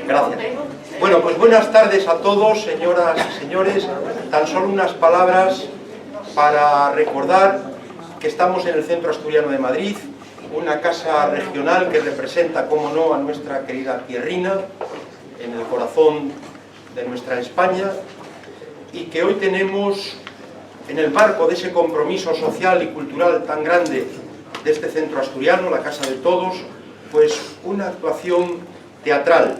Gracias. Bueno, pues buenas tardes a todos, señoras y señores. Tan solo unas palabras para recordar que estamos en el Centro Asturiano de Madrid, una casa regional que representa, como no, a nuestra querida tierrina, en el corazón de nuestra España, y que hoy tenemos, en el marco de ese compromiso social y cultural tan grande de este centro asturiano, la Casa de Todos, pues una actuación teatral,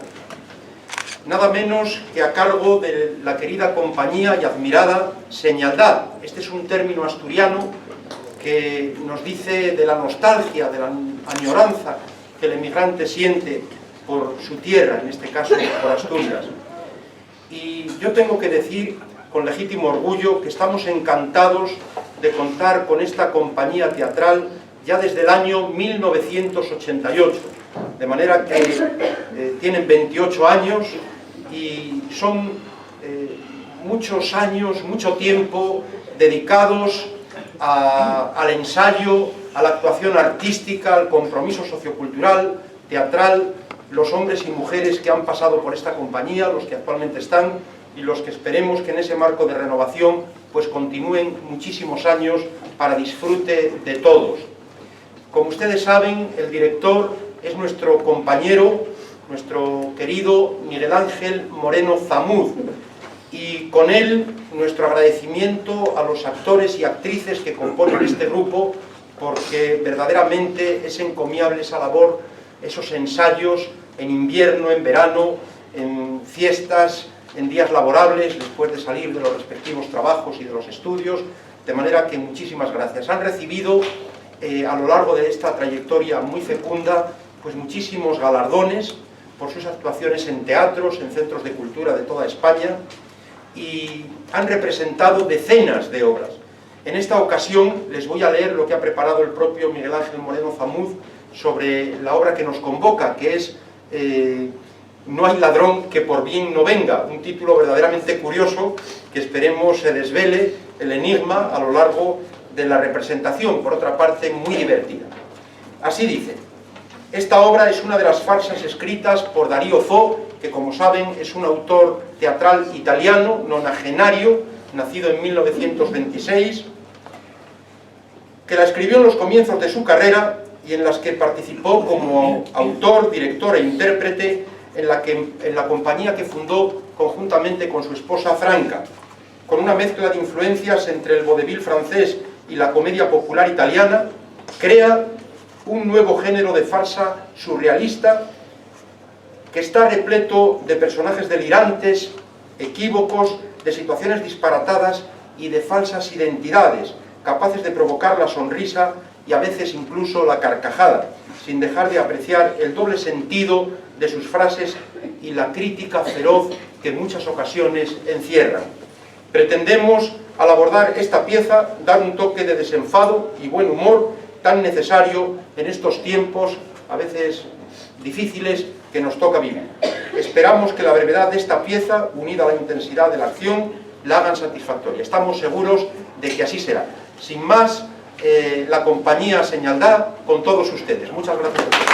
nada menos que a cargo de la querida compañía y admirada Señaldad. Este es un término asturiano que nos dice de la nostalgia, de la añoranza que el emigrante siente por su tierra, en este caso por Asturias. Y yo tengo que decir con legítimo orgullo que estamos encantados de contar con esta compañía teatral ya desde el año 1988, de manera que tienen 28 años y son muchos años, mucho tiempo dedicados al ensayo, a la actuación artística, al compromiso sociocultural, teatral, los hombres y mujeres que han pasado por esta compañía, los que actualmente están y los que esperemos que en ese marco de renovación pues continúen muchísimos años para disfrute de todos. Como ustedes saben, el director es nuestro compañero, nuestro querido Miguel Ángel Moreno Zamuz, y con él nuestro agradecimiento a los actores y actrices que componen este grupo, porque verdaderamente es encomiable esa labor, esos ensayos en invierno, en verano, en fiestas, en días laborables, después de salir de los respectivos trabajos y de los estudios, de manera que muchísimas gracias. Han recibido a lo largo de esta trayectoria muy fecunda pues muchísimos galardones por sus actuaciones en teatros, en centros de cultura de toda España, y han representado decenas de obras. En esta ocasión les voy a leer lo que ha preparado el propio Miguel Ángel Moreno Zamuz sobre la obra que nos convoca, que es No hay ladrón que por bien no venga, un título verdaderamente curioso que esperemos se desvele el enigma a lo largo de la representación, por otra parte muy divertida. Así dice: esta obra es una de las farsas escritas por Darío Fo, que como saben es un autor teatral italiano, nonagenario, nacido en 1926, que la escribió en los comienzos de su carrera y en las que participó como autor, director e intérprete en la compañía que fundó conjuntamente con su esposa Franca, con una mezcla de influencias entre el vodevil francés y la comedia popular italiana. Crea un nuevo género de farsa surrealista que está repleto de personajes delirantes, equívocos, de situaciones disparatadas y de falsas identidades, capaces de provocar la sonrisa y a veces incluso la carcajada, sin dejar de apreciar el doble sentido de sus frases y la crítica feroz que en muchas ocasiones encierran. Pretendemos, al abordar esta pieza, dar un toque de desenfado y buen humor tan necesario en estos tiempos, a veces difíciles, que nos toca vivir. Esperamos que la brevedad de esta pieza, unida a la intensidad de la acción, la hagan satisfactoria. Estamos seguros de que así será. Sin más, la compañía Señaldad con todos ustedes. Muchas gracias a todos.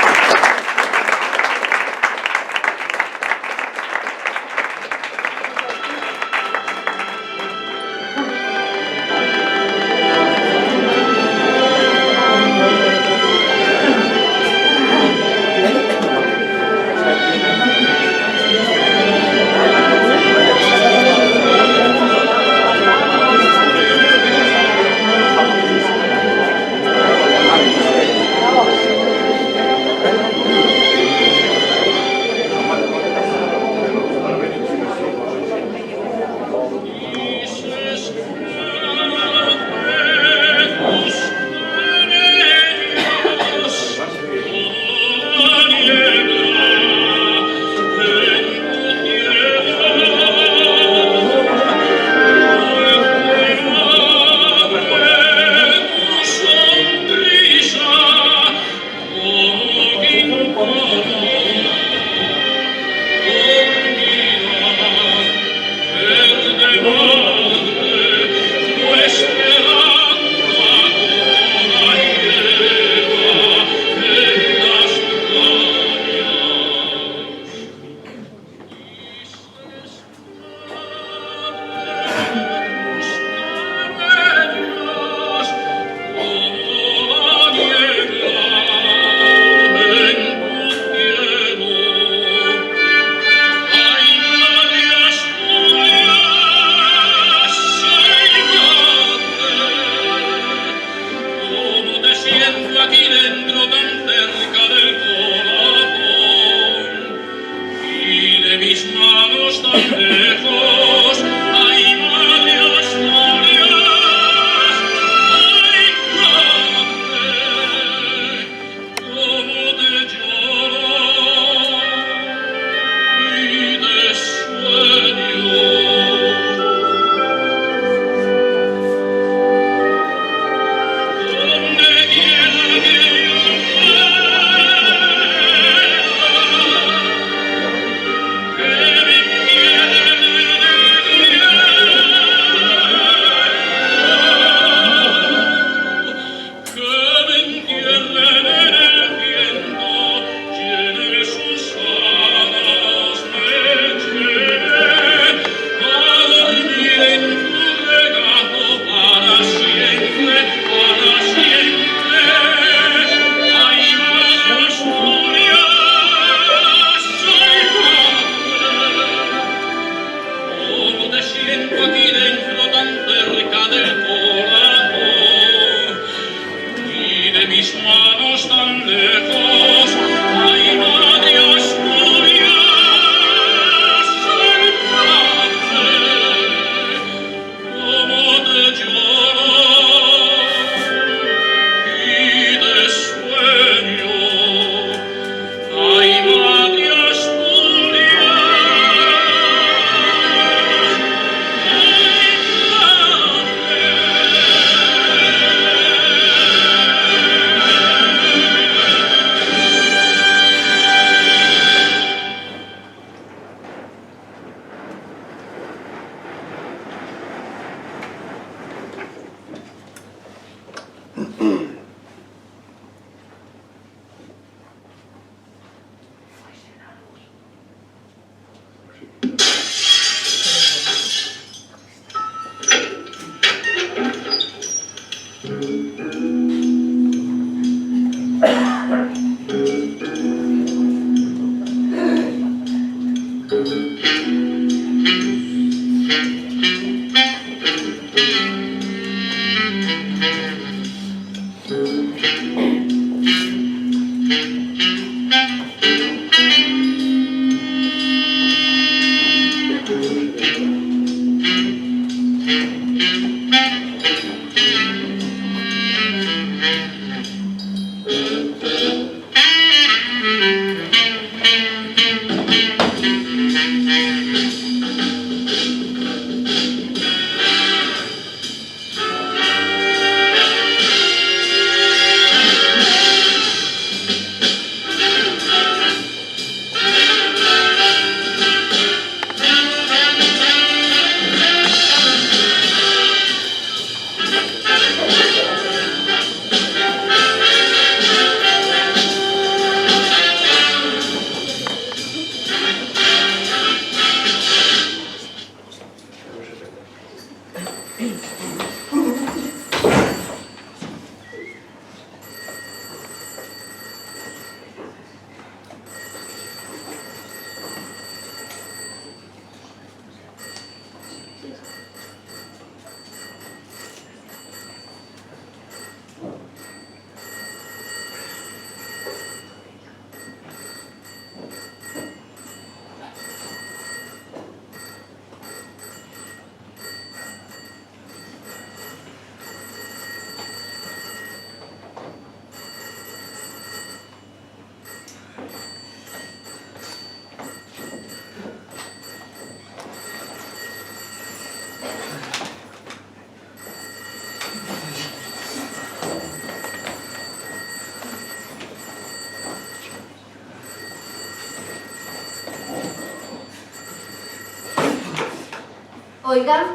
Oiga,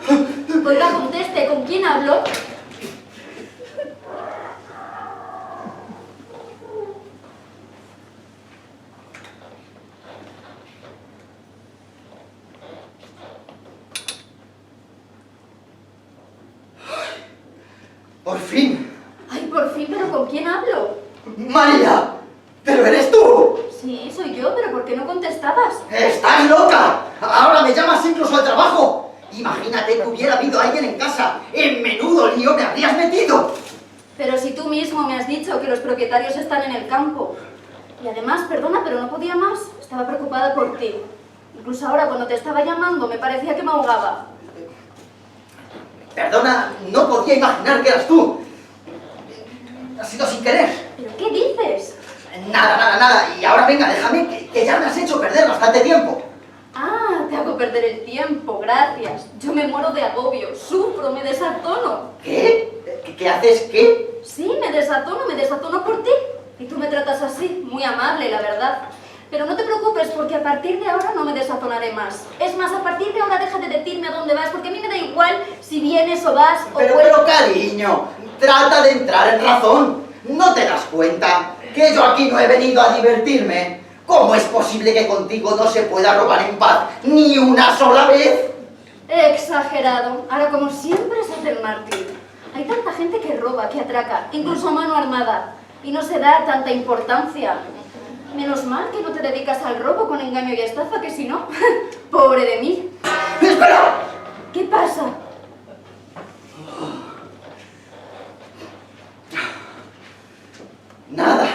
conteste, ¿con quién hablo? ¡Por fin! Ay, por fin, ¿pero con quién hablo? ¡María! ¿Pero eres tú? Sí, soy yo, pero ¿por qué no contestabas? ¡Estás loca! Ahora me llamas incluso al trabajo. Imagínate que hubiera habido alguien en casa. En menudo lío me habrías metido. Pero si tú mismo me has dicho que los propietarios están en el campo. Y además, perdona, pero no podía más. Estaba preocupada por ti. Incluso ahora cuando te estaba llamando me parecía que me ahogaba. Perdona, no podía imaginar que eras tú. Ha sido sin querer. ¿Pero qué dices? Nada. Y ahora venga, déjame, que ya me has hecho perder bastante tiempo. Ah, te hago perder el tiempo, gracias. Yo me muero de agobio, sufro, me desatono. ¿Qué? ¿Qué haces? ¿Qué? Sí, me desatono por ti. Y tú me tratas así, muy amable, la verdad. Pero no te preocupes, porque a partir de ahora no me desatonaré más. Es más, a partir de ahora deja de decirme a dónde vas, porque a mí me da igual si vienes o vas o Pero cariño, trata de entrar en razón. ¿No te das cuenta que yo aquí no he venido a divertirme? ¿Cómo es posible que contigo no se pueda robar en paz ni una sola vez? Exagerado. Ahora, como siempre, se hace el mártir. Hay tanta gente que roba, que atraca, incluso a mano armada, y no se da tanta importancia. Menos mal que no te dedicas al robo con engaño y estafa, que si no, pobre de mí. ¡Espera! ¿Qué pasa? Nada,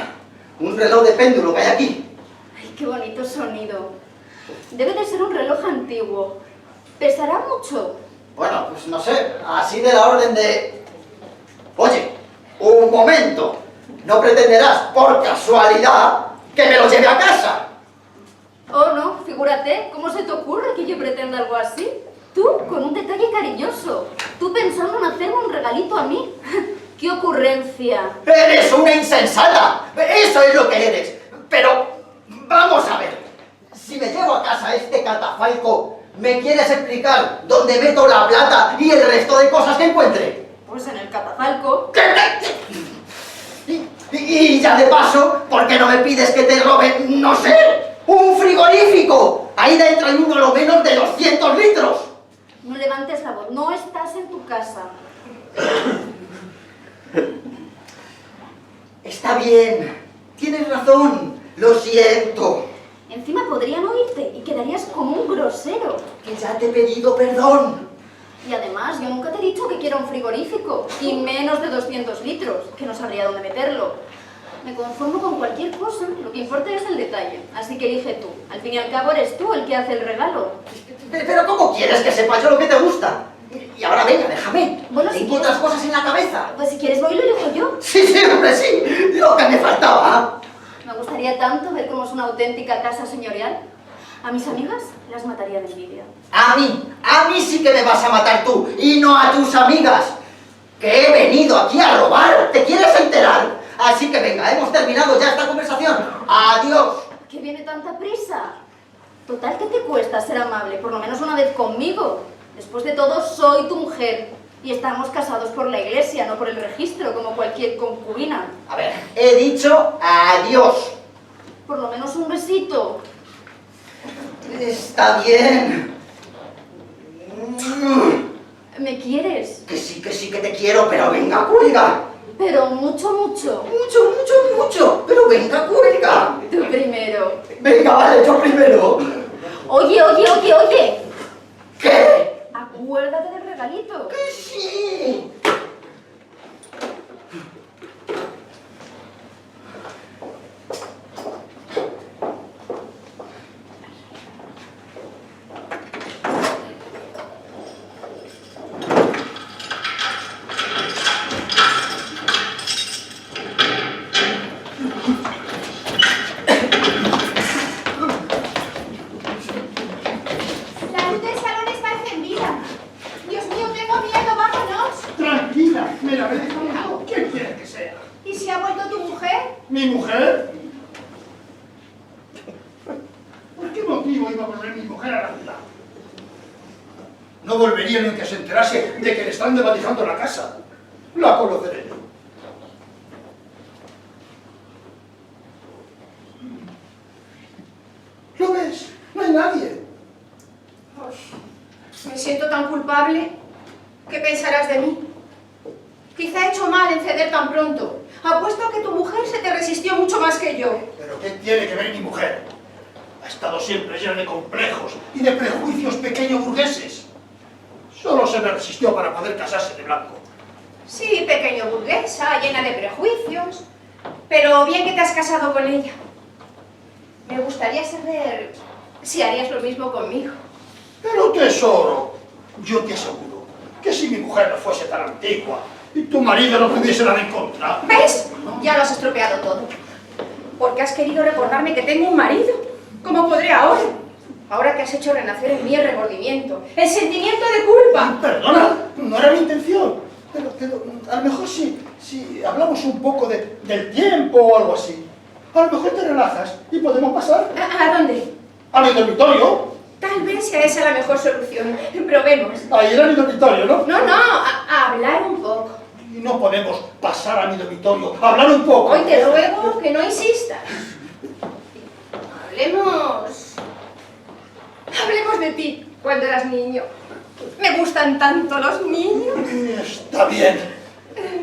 un reloj de péndulo que hay aquí. Ay, qué bonito sonido. Debe de ser un reloj antiguo. ¿Pesará mucho? Bueno, pues no sé, así de la orden de... Oye, un momento. ¿No pretenderás, por casualidad, que me lo lleve a casa? Oh, no, figúrate, ¿cómo se te ocurre que yo pretenda algo así? Tú, con un detalle cariñoso. Tú pensando en hacerme un regalito a mí. ¡Qué ocurrencia! ¡Eres una insensata! ¡Eso es lo que eres! Pero, vamos a ver. Si me llevo a casa este catafalco, ¿me quieres explicar dónde meto la plata y el resto de cosas que encuentre? Pues en el catafalco. Y ya de paso, ¿por qué no me pides que te robe, no sé, un frigorífico? Ahí dentro hay uno lo menos de 200 litros. No levantes la voz, no estás en tu casa. Está bien, tienes razón, lo siento. Encima podrían oírte y quedarías como un grosero. Que ya te he pedido perdón. Y además, yo nunca te he dicho que quiera un frigorífico, y menos de 200 litros, que no sabría dónde meterlo. Me conformo con cualquier cosa, lo que importa es el detalle, así que elige tú. Al fin y al cabo eres tú el que hace el regalo. Pero ¿cómo quieres que sepa yo lo que te gusta? Y ahora venga, déjame. Bueno, si tengo otras cosas en la cabeza. Pues si quieres voy y lo elijo yo. Sí, hombre, sí, lo que me faltaba. Me gustaría tanto ver cómo es una auténtica casa señorial. A mis amigas las mataría de envidia. A mí sí que me vas a matar tú, y no a tus amigas. Que he venido aquí a robar, ¿te quieres enterar? Así que venga, hemos terminado ya esta conversación. Adiós. ¿Qué viene tanta prisa? Total, ¿qué te cuesta ser amable? Por lo menos una vez conmigo. Después de todo, soy tu mujer. Y estamos casados por la iglesia, no por el registro, como cualquier concubina. A ver, he dicho adiós. Por lo menos un besito. Está bien. ¿Me quieres? Que sí que te quiero, pero venga, cuelga. Pero mucho, mucho. Mucho, pero venga, cuelga. Tú primero. Venga, vale, yo primero. Oye. ¿Qué? Acuérdate del regalito. Que sí. La luz del salón está encendida. Dios mío, tengo miedo, vámonos. Tranquila, me la habré dejado. ¿Quién quiere que sea? ¿Y si ha vuelto tu mujer? ¿Mi mujer? ¿Por qué motivo iba a volver mi mujer a la ciudad? No volvería ni aunque se enterase de que le están debatizando la casa. La conoceré yo. ¿Lo ves? No hay nadie. Me siento tan culpable. ¿Qué pensarás de mí? Quizá he hecho mal en ceder tan pronto. Apuesto a que tu mujer se te resistió mucho más que yo. ¿Pero qué tiene que ver mi mujer? Ha estado siempre llena de complejos y de prejuicios pequeños burgueses. Solo se me resistió para poder casarse de blanco. Sí, pequeño burguesa, llena de prejuicios. Pero bien que te has casado con ella. Me gustaría saber si harías lo mismo conmigo. Pero tesoro, yo te aseguro que si mi mujer no fuese tan antigua y tu marido no tuviese nada en contra... ¿Ves? Ya lo has estropeado todo. Porque has querido recordarme que tengo un marido. ¿Cómo podré ahora? Ahora que has hecho renacer en mí el remordimiento, el sentimiento de culpa. Perdona, no era mi intención. Pero a lo mejor si hablamos un poco del tiempo o algo así, a lo mejor te relajas y podemos pasar ¿A dónde? a mi dormitorio. Tal vez sea esa la mejor solución. Probemos. Ahí era mi dormitorio, ¿no? No, a hablar un poco. Y no podemos pasar a mi dormitorio, a hablar un poco. Hoy te ruego que no insistas. Hablemos de ti cuando eras niño. Me gustan tanto los niños. Está bien,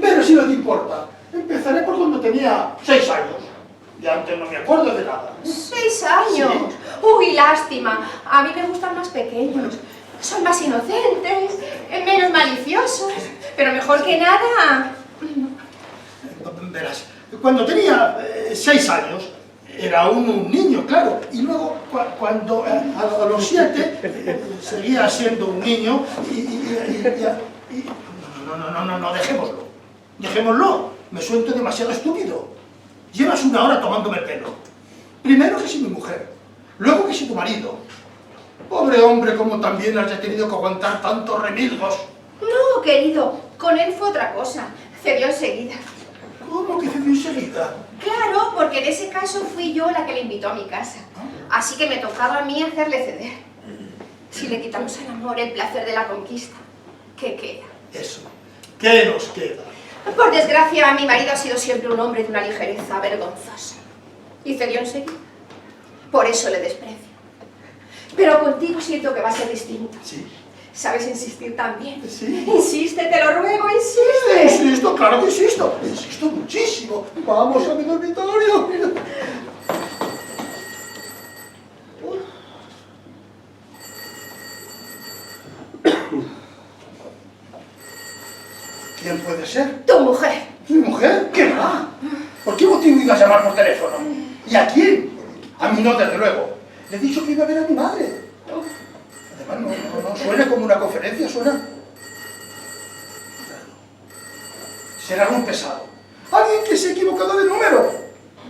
pero si no te importa, empezaré por cuando tenía 6 años. Y antes no me acuerdo de nada. 6 años. Sí. Uy, lástima. A mí me gustan más pequeños. Son más inocentes, menos maliciosos. Pero mejor que nada... Verás, cuando tenía 6 años, era un niño, claro. Y luego, cuando a los 7, seguía siendo un niño No, dejémoslo. Dejémoslo. Me suelto demasiado estúpido. Llevas 1 hora tomándome el pelo. Primero que si mi mujer, luego que si tu marido. Pobre hombre, como también haya tenido que aguantar tantos remilgos. No, querido, con él fue otra cosa. Cedió enseguida. ¿Cómo que cedió enseguida? Claro, porque en ese caso fui yo la que le invitó a mi casa. Así que me tocaba a mí hacerle ceder. Si le quitamos al amor el placer de la conquista, ¿qué queda? Eso. ¿Qué nos queda? Por desgracia, mi marido ha sido siempre un hombre de una ligereza vergonzosa. Y cedió enseguida. Por eso le desprecio. Pero contigo siento que va a ser distinto. Sí. ¿Sabes insistir también? Sí. Insiste, te lo ruego, insiste. Insisto, claro que insisto. Insisto muchísimo. Vamos a mi dormitorio. ¿Quién puede ser? Tu mujer. ¿Mi mujer? ¿Qué va? ¿Por qué motivo iba a llamar por teléfono? ¿Y a quién? A mí no, desde luego. Le he dicho que iba a ver a mi madre. Además, no suena como una conferencia, suena... Será algún pesado. Alguien que se ha equivocado de número.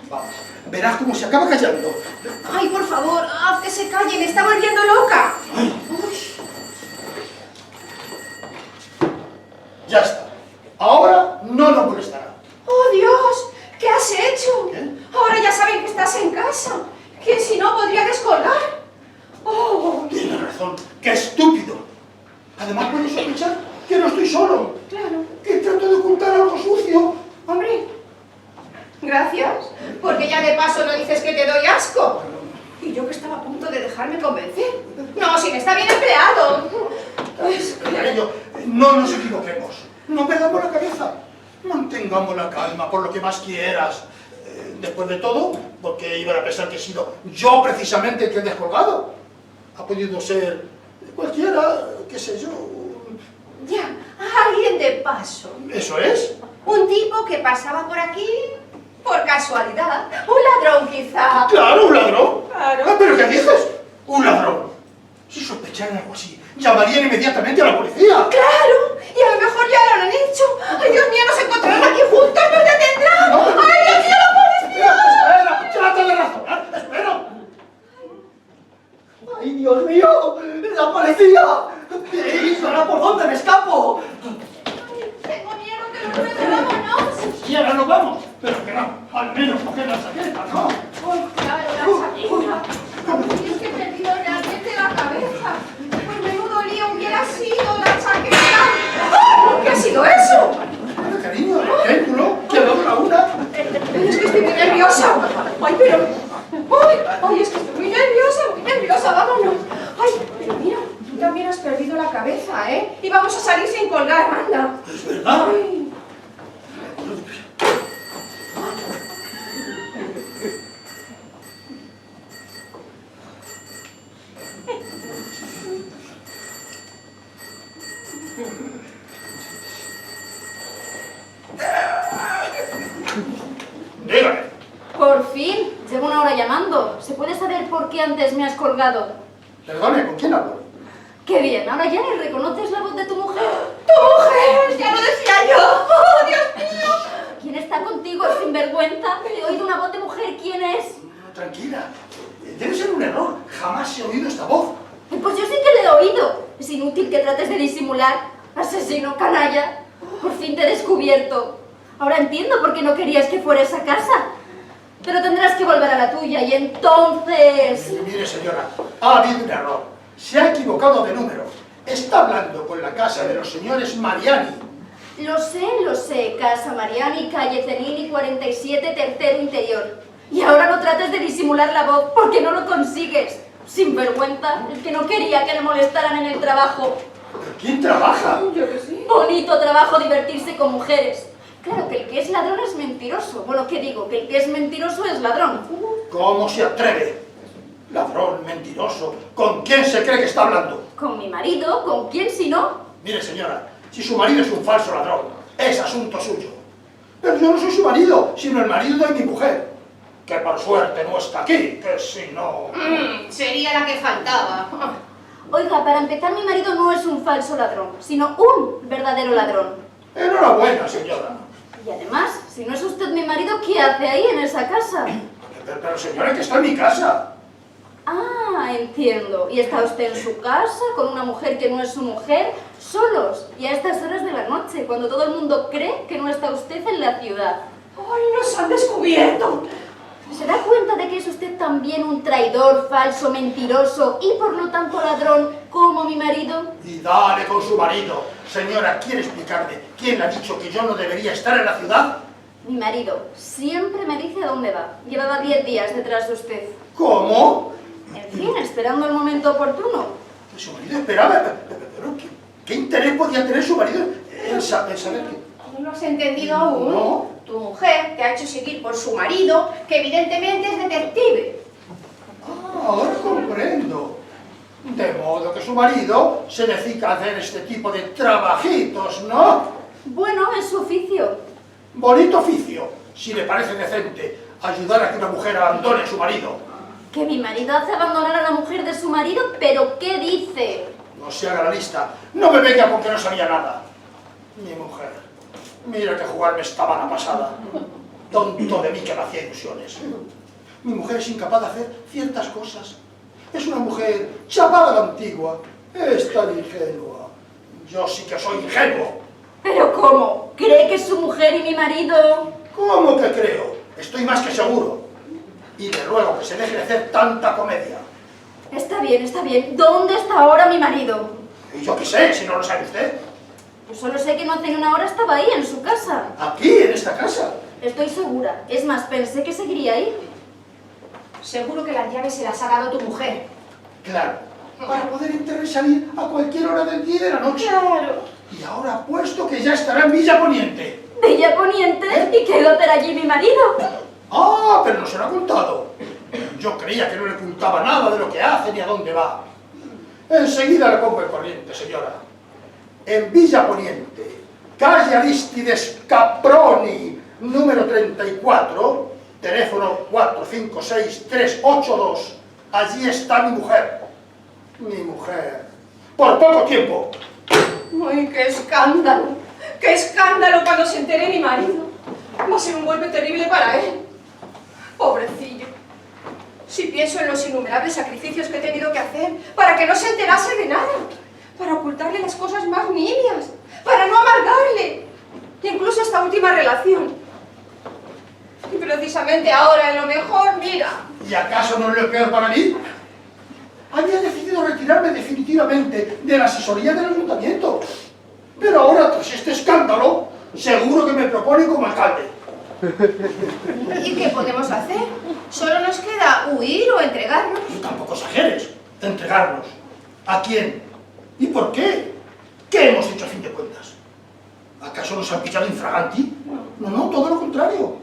Vamos, verás cómo se acaba callando. Ay, por favor, haz que se calle, me está volviendo loca. Ay. Uy. Ya está. Ahora no nos molestará. ¡Oh, Dios! ¿Qué has hecho? ¿Qué? Ahora ya saben que estás en casa. ¿Quién si no podría descolgar? ¡Oh! Tienes razón. ¡Qué estúpido! Además puedo sospechar que no estoy solo. Claro. Que trato de ocultar algo sucio. Hombre, gracias. Porque ya de paso no dices que te doy asco. Y yo que estaba a punto de dejarme convencer. No, si me está bien empleado. Pues, Cariño, no nos equivoquemos. No perdamos la cabeza. Mantengamos la calma por lo que más quieras. Después de todo, porque iban a pensar que he sido yo precisamente el que he descolgado. Ha podido ser cualquiera, qué sé yo. ya, alguien de paso. ¿Eso es? Un tipo que pasaba por aquí por casualidad. Un ladrón, quizá. Claro, un ladrón. Claro. Ah, ¿pero qué dices? Un ladrón. Si sospecharan algo así, llamarían inmediatamente a la policía. ¡Claro! Y a lo mejor ya lo han hecho. ¡Ay, Dios mío, nos encontrarán aquí juntos! ¡Nos detendrán! No, ¡Ay, Dios mío, la policía! Espera, trata de razonar, espera. ¡Ay, Dios mío! ¡La policía! ¿Y ahora por dónde me escapo? Tengo miedo, te lo ruego, vámonos. Y ahora nos vamos. Pero que no, al menos coger la chaqueta, ¿no? ¡Ay, claro, la chaqueta! ¡Ay, es que he perdido realmente la cabeza! Pues menudo lío hubiera sido la chaqueta. ¡Ah! ¿Qué ha sido eso? Bueno, cariño, ejemplo, que dos a una. Es que estoy muy nerviosa. Ay, pero... Ay, es que estoy muy nerviosa, vámonos. Ay, pero mira, tú también has perdido la cabeza, ¿eh? Y vamos a salir sin colgar, anda. Es verdad. Ay. Dígame. Por fin, llevo 1 hora llamando. ¿Se puede saber por por qué antes me has colgado. Perdone, ¿con quién hablo? ¡Qué bien! Ahora ya ni reconoces la voz de tu mujer. ¡Tu mujer! ¡Ya lo decía yo! ¡Oh, Dios mío! ¿Quién está contigo, sinvergüenza? He oído una voz de mujer. ¿Quién es? Tranquila, debe ser un error. Jamás he oído esta voz. Pues yo sí que le he oído. Es inútil que trates de disimular. Asesino, canalla. Por fin te he descubierto. Ahora entiendo por qué no querías que fuera esa casa. Pero tendrás que volver a la tuya y entonces... Mire, señora, ha habido un error. Se ha equivocado de número. Está hablando con la casa de los señores Mariani. Lo sé. Casa Mariani, calle Cenini, 47, tercero interior. Y ahora no trates de disimular la voz porque no lo consigues. Sinvergüenza, el que no quería que le molestaran en el trabajo. ¿Pero quién trabaja? Yo que sí. Bonito trabajo divertirse con mujeres. Claro que el que es ladrón es mentiroso. Bueno, ¿qué digo? Que el que es mentiroso es ladrón. ¿Cómo se atreve? Ladrón, mentiroso. ¿Con quién se cree que está hablando? Con mi marido, ¿con quién si no? Mire, señora, si su marido es un falso ladrón, es asunto suyo. Pero yo no soy su marido, sino el marido de mi mujer, que por suerte no está aquí, que si no... Sería la que faltaba. Oiga, para empezar, mi marido no es un falso ladrón, sino un verdadero ladrón. Enhorabuena, señora. Y además, si no es usted mi marido, ¿qué hace ahí en esa casa? Pero señora, que está en mi casa. Ah, entiendo. ¿Y está usted en su casa, con una mujer que no es su mujer, solos, y a estas horas de la noche, cuando todo el mundo cree que no está usted en la ciudad? ¡Ay, nos han descubierto! ¿Se da cuenta de que es usted también un traidor, falso, mentiroso y por lo tanto ladrón como mi marido? Y dale con su marido. Señora, ¿quiere explicarme quién ha dicho que yo no debería estar en la ciudad? Mi marido siempre me dice a dónde va. Llevaba 10 días detrás de usted. ¿Cómo? En fin, esperando el momento oportuno. Que su marido esperaba. Pero ¿qué interés podía tener su marido en saber que... ¿No lo has entendido aún? No. Tu mujer te ha hecho seguir por su marido, que evidentemente es detective. Ah, ahora comprendo. De modo que su marido se dedica a hacer este tipo de trabajitos, ¿no? Bueno, es su oficio. Bonito oficio, si le parece decente ayudar a que una mujer abandone a su marido. Que mi marido hace abandonar a la mujer de su marido, ¿pero qué dice? No se haga la lista, no me venga con que no sabía nada. Mi mujer, mira que jugarme esta mala pasada. Tonto de mí que me hacía ilusiones. Mi mujer es incapaz de hacer ciertas cosas. Es una mujer chapada a la antigua, es tan ingenua. Yo sí que soy ingenuo. ¿Pero cómo? ¿Cree que es su mujer y mi marido? ¿Cómo que creo? Estoy más que seguro. Y le ruego que se deje de hacer tanta comedia. Está bien. ¿Dónde está ahora mi marido? Y yo qué sé, si no lo sabe usted. Yo solo sé que no hace ni una hora estaba ahí, en su casa. Aquí, en esta casa. Estoy segura. Es más, pensé que seguiría ahí. Seguro que las llaves se las ha dado tu mujer. Claro, para poder entrar y salir a cualquier hora del día y de la noche. Claro. Y ahora apuesto que ya estará en Villa Poniente. ¿Villa Poniente? ¿Y qué va a hacer allí mi marido? Ah, pero no se lo ha contado. Yo creía que no le ocultaba nada de lo que hace ni a dónde va. Enseguida le pongo el corriente, señora. En Villa Poniente, calle Aristides Caproni, número 34, teléfono 456-382. Allí está mi mujer. Mi mujer. Por poco tiempo. ¡Ay, qué escándalo! ¡Qué escándalo cuando se entere mi marido! Va a ser un golpe terrible para él. Pobrecillo. Si pienso en los innumerables sacrificios que he tenido que hacer para que no se enterase de nada, para ocultarle las cosas más nimias, para no amargarle, incluso esta última relación. Y precisamente ahora, en lo mejor, mira. ¿Y acaso no es lo peor para mí? Había decidido retirarme definitivamente de la asesoría del ayuntamiento. Pero ahora, tras este escándalo, seguro que me propone como alcalde. ¿Y qué podemos hacer? Solo nos queda huir o entregarnos. Y tampoco exageres. Entregarnos. ¿A quién? ¿Y por qué? ¿Qué hemos hecho a fin de cuentas? ¿Acaso nos han pillado infraganti? No, todo lo contrario.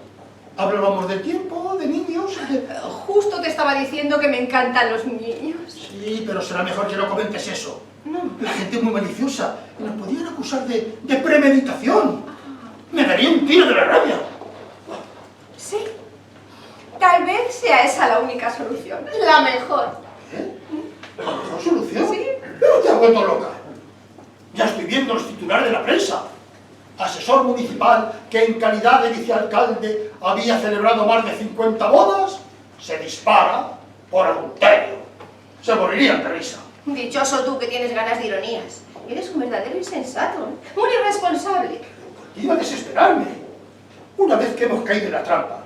Hablábamos de tiempo, de niños, de... Justo te estaba diciendo que me encantan los niños. Sí, pero será mejor que no comentes eso. La gente es muy maliciosa y nos podían acusar de premeditación. Me daría un tiro de la rabia. Sí, Tal vez sea esa la única solución. La mejor. ¿La mejor solución? Sí. Pero te has vuelto loca. Ya estoy viendo los titulares de la prensa. Asesor municipal que en calidad de vicealcalde había celebrado más de 50 bodas, se dispara por adulterio. Se morirían de risa. Dichoso tú que tienes ganas de ironías. Eres un verdadero insensato, un irresponsable. Iba a desesperarme. Una vez que hemos caído en la trampa,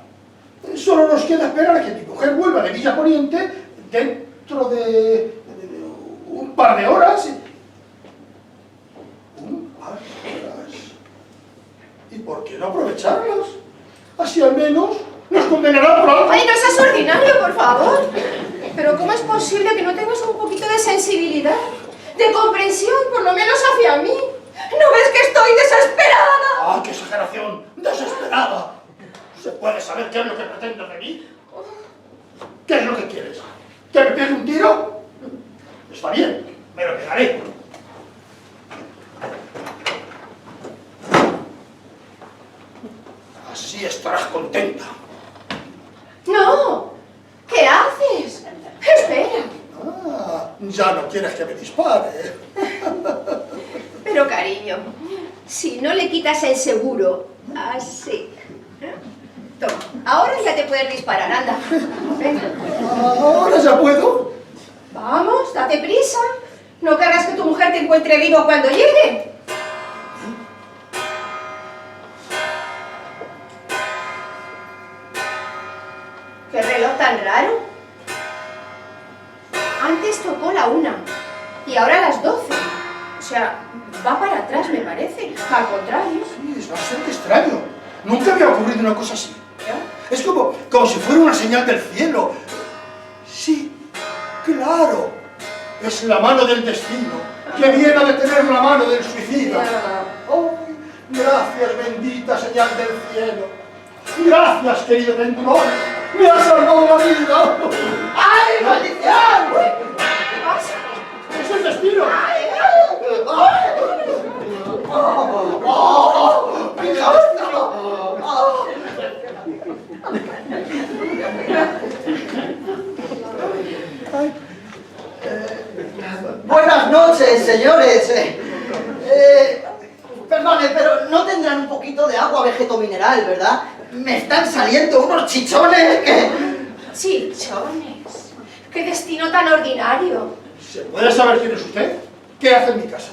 solo nos queda esperar a que mi mujer vuelva de Villa Poniente dentro de un par de horas. ¿Un par de horas? ¿Y por qué no aprovecharlas? Así al menos nos condenarán por algo. ¡Ay, no seas ordinario, por favor! Pero ¿cómo es posible que no tengas un poquito de sensibilidad? De comprensión, por lo menos hacia mí. ¿No ves que estoy desesperada? ¡Ah, qué exageración! ¡Desesperada! ¿Se puede saber qué es lo que pretendes de mí? ¿Qué es lo que quieres? ¿Que me pegue un tiro? Está bien, me lo pegaré. Así estarás contenta. No. ¿Qué haces? Espera. Ah, ya no quieres que me dispare. Pero cariño, si no le quitas el seguro, así. Toma, ahora ya te puedes disparar, anda. Venga. ¿Ahora ya puedo? Vamos, date prisa. No querrás que tu mujer te encuentre vivo cuando llegue. ¿Qué reloj tan raro? Antes tocó la 1 y ahora las 12. O sea, va para atrás, me parece. Al contrario. Sí, es bastante extraño. Nunca me ha ocurrido una cosa así. ¿Ya? Es como si fuera una señal del cielo. Sí, claro. Es la mano del destino, que viene a detener la mano del suicida. ¡Oh, gracias, bendita señal del cielo! ¡Gracias, querido pendulón! ¡Me has salvado la vida! ¡Ay, maldición! ¿Qué pasa? ¡Es el destino! Buenas noches, señores. Perdone, pero no tendrán un poquito de agua vegeto-mineral, ¿verdad? Me están saliendo unos chichones que... Chichones. ¡Qué destino tan ordinario! ¿Se puede saber quién es usted? ¿Qué hace en mi casa?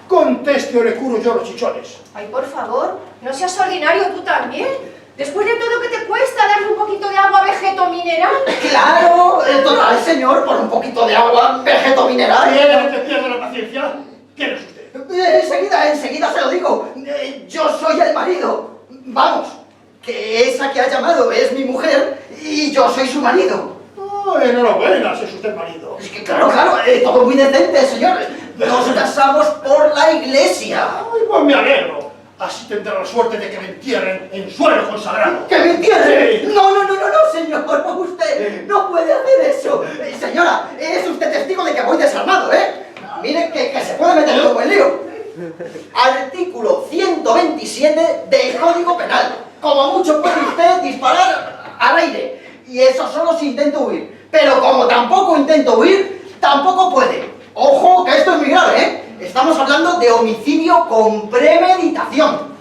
Conteste o le curo yo los chichones. Ay, por favor, no seas ordinario tú también. Después de todo, ¿qué te cuesta darle un poquito de agua vegeto-mineral? Claro, total, señor, por un poquito de agua vegeto-mineral. ¿Quiere que pierda la paciencia? ¿Quién es usted? Enseguida se lo digo. Yo soy el marido. Vamos, que esa que ha llamado es mi mujer y yo soy su marido. Oh, enhorabuena, si es usted marido. Es que claro, todo muy decente, señor. Nos casamos por la iglesia. Ay, pues me alegro. Así tendrá la suerte de que me entierren en suelo consagrado. ¿Que me entierre? Sí. No, señor, no, usted no puede hacer eso. Señora, es usted testigo de que voy desarmado, ¿eh? Mire que se puede meter como en lío. Artículo 127 del Código Penal. Como mucho puede usted disparar al aire. Y eso solo si intento huir. Pero como tampoco intento huir, tampoco puede. Ojo, que esto es muy grave, ¿eh? Estamos hablando de homicidio con premeditación.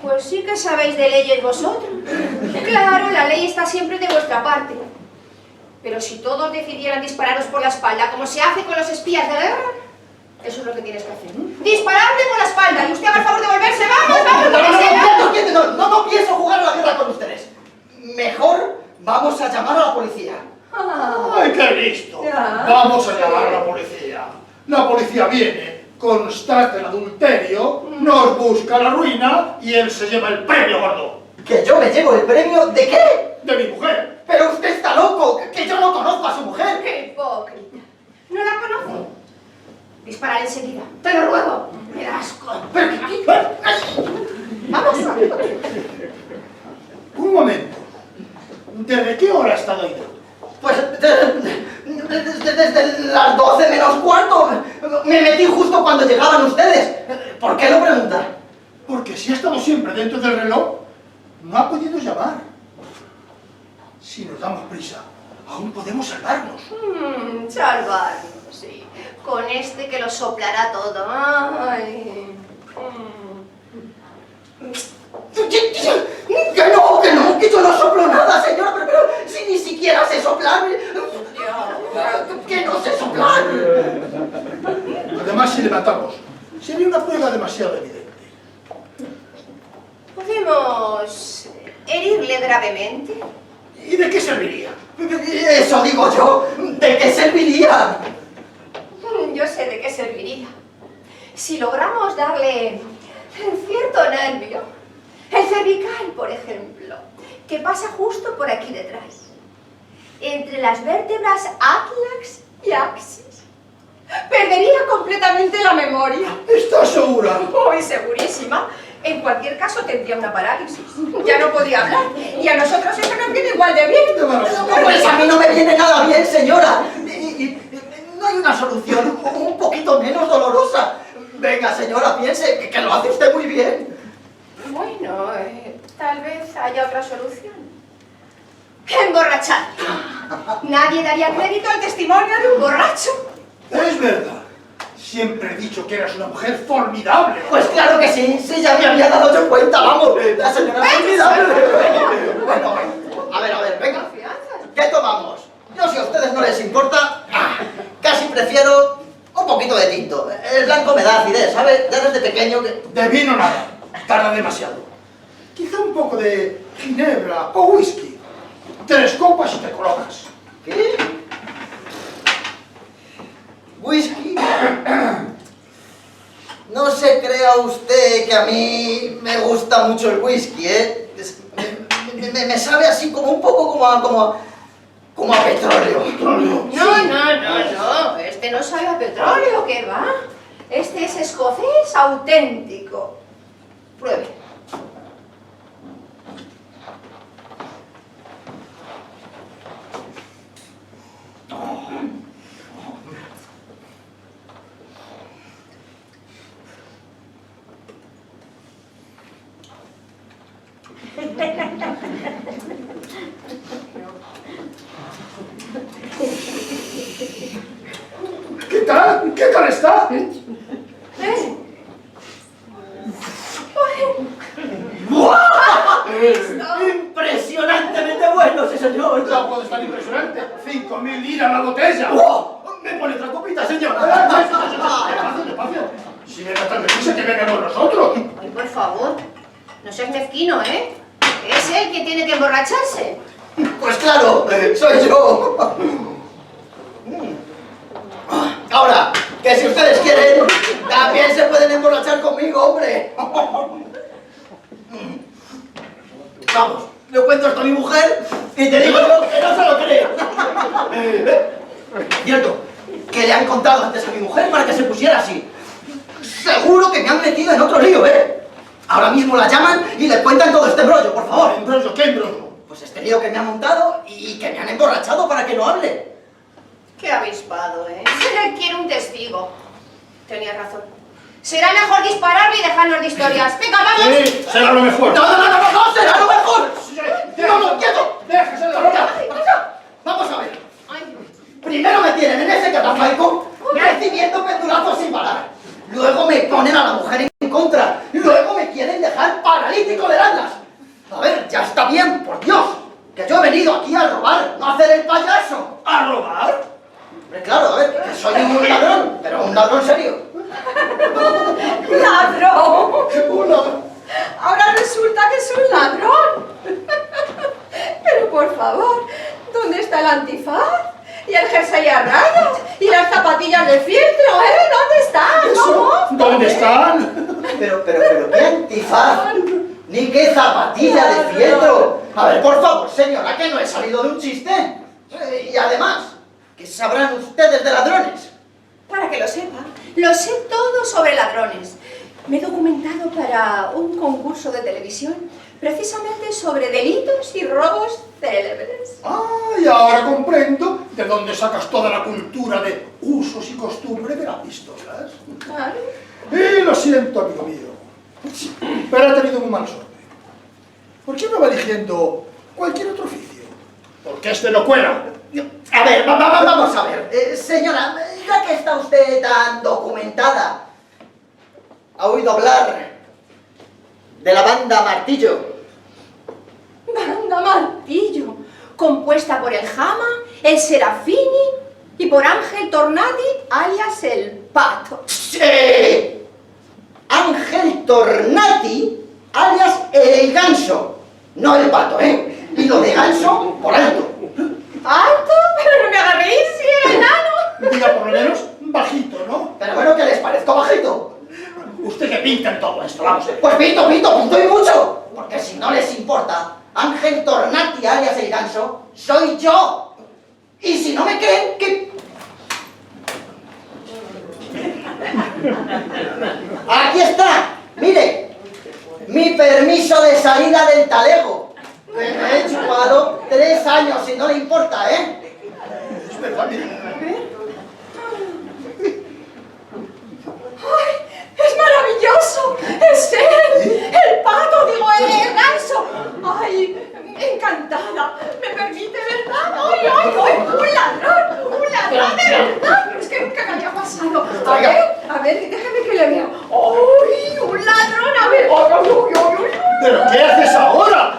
Pues sí que sabéis de leyes vosotros. Claro, la ley está siempre de vuestra parte. Pero si todos decidieran dispararos por la espalda, como se hace con los espías de guerra, eso es lo que tienes que hacer. Dispararle por la espalda y usted haga el favor de volverse. ¡Vamos! No pienso jugar a la guerra con ustedes. Mejor vamos a llamar a la policía. ¡Ay, qué listo! Ya. Vamos a llamar a la policía. La policía viene, constata el adulterio, nos busca la ruina y él se lleva el premio gordo. ¿Que yo me llevo el premio de qué? De mi mujer. Pero usted está loco, que yo no conozco a su mujer. ¡Qué hipócrita! ¿No la conoce? Disparar enseguida. Te lo ruego. Me da asco. Vamos. Un momento. ¿Desde qué hora ha estado ahí? Pues desde las 12 menos cuarto. Me metí justo cuando llegaban ustedes. ¿Por qué lo pregunta? Porque si ha estado siempre dentro del reloj, no ha podido llamar. Si nos damos prisa, aún podemos salvarnos. Salvarnos, sí. Con este que lo soplará todo. Ay. Que yo no soplo nada, señora, pero si ni siquiera sé soplar. Que no sé soplar. Además, si le matamos, sería una prueba demasiado evidente. ¿Podemos herirle gravemente? ¿Y de qué serviría? Eso digo yo. ¿De qué serviría? Yo sé de qué serviría. Si logramos darle cierto nervio, el cervical, por ejemplo, que pasa justo por aquí detrás, entre las vértebras atlas y axis, perdería completamente la memoria. ¿Estás segura? Muy segurísima. En cualquier caso tendría una parálisis. Ya no podría hablar. Y a nosotros eso nos viene igual de bien. Pues a mí no me viene nada bien, señora. No hay una solución un poquito menos dolorosa. Venga, señora, piense que lo hace usted muy bien. Bueno, tal vez haya otra solución. Emborrachar. Nadie daría crédito al testimonio de un borracho. Es verdad. Siempre he dicho que eras una mujer formidable. Pues claro que sí, sí, ya me había dado yo cuenta, vamos. La señora es formidable. Bueno, a ver, venga. ¿Qué tomamos? Yo, si a ustedes no les importa, casi prefiero un poquito de tinto. El blanco me da acidez, ¿sabes? Ya desde pequeño que... De vino nada. Tarda demasiado. Quizá un poco de ginebra o whisky. 3 copas y te colocas. ¿Qué? ¿Whisky? No se crea usted que a mí me gusta mucho el whisky, ¿eh? Me sabe así como un poco como a petróleo. No. Este no sabe a petróleo, ¿qué va? Este es escocés auténtico. Pruebe. ¿Qué tal? ¿Qué tal está? Impresionantemente bueno, sí señor. No puede estar impresionante. 5.000 liras la botella. ¡Oh! Me pone otra copita, señora. Despacio. Si venga tan deprisa, que venga con nosotros. Ay, por favor, no seas mezquino, ¿eh? Es él quien tiene que emborracharse. Pues claro, soy yo. Ahora, que si ustedes quieren, también se pueden emborrachar conmigo, hombre. Vamos, le cuento esto a mi mujer y te digo yo que no se lo cree. Cierto, que le han contado antes a mi mujer para que se pusiera así. Seguro que me han metido en otro lío, ¿eh? Ahora mismo la llaman y le cuentan todo este embrollo, por favor. ¿Embrollo? ¿Qué embrollo? Pues este lío que me han montado y que me han emborrachado para que no hable. Qué avispado, ¿eh? Se le quiere un testigo. Tenías razón. Será mejor dispararle y dejarnos de historias. ¡Venga, vamos! Sí, será lo mejor. No, será lo mejor. No, quieto. Déjese de Vamos a ver. Ay, Primero me tienen en ese catafalco recibiendo pendulazos sin parar. Luego me ponen a la mujer en contra. Luego me quieren dejar paralítico de landas. A ver, ya está bien, por Dios. Que yo he venido aquí a robar, no a hacer el payaso. ¿A robar? Hombre, claro, a ver, que soy un ladrón, pero un ladrón serio. ¡ladrón! Un ladrón. Ahora resulta que es un ladrón. Pero por favor, ¿dónde está el antifaz? ¿Y el jersey a rayas? ¿Y las zapatillas de fieltro? ¿Dónde están? ¿Cómo? ¿Dónde están? Pero, ¿qué antifaz? Ni qué zapatilla de fieltro. A ver, por favor, señora, que no he salido de un chiste. Y además, ¿qué sabrán ustedes de ladrones? Para que lo sepa, lo sé todo sobre ladrones. Me he documentado para un concurso de televisión, precisamente sobre delitos y robos célebres. Ah, y ahora comprendo de dónde sacas toda la cultura de usos y costumbres de las pistolas. Claro. Y lo siento, amigo mío, pero he tenido muy mala suerte. ¿Por qué no va eligiendo cualquier otro oficio? porque este no cuela. A ver, vamos a ver. Señora, ya que está usted tan documentada, ¿ha oído hablar de la banda Martillo? Banda Martillo, compuesta por el Jama, el Serafini y por Ángel Tornati, alias el Pato. ¡Sí! Ángel Tornati, alias el Ganso. No el Pato, ¿eh? Y lo de Ganso, por alto. ¿Alto? Pero no me agarréis si era enano. Diga por lo menos bajito, ¿no? Pero bueno, ¿qué les parezco bajito? Usted que pinta en todo esto, vamos. Pues pinto y mucho. Porque si no les importa, Ángel Tornati, alias el Ganso, soy yo. Y si no me creen, que... Aquí está, mire, mi permiso de salida del talego. Que me he chupado 3 años, si no le importa, ¿eh? Es verdad, mire. ¡Ay! ¡Es maravilloso! ¡Es él! ¡El Pato, digo, el Ganso! ¡Ay! ¡Encantada! ¿Me permite, verdad? ¡Ay, ay, ay! ¡Un ladrón! ¡Un ladrón de verdad! Es que nunca me había pasado. A ver, déjame que le vea. ¡Ay! ¡Un ladrón! A ver. ¡Ay, ay, ay, ay! ¿Pero qué haces ahora?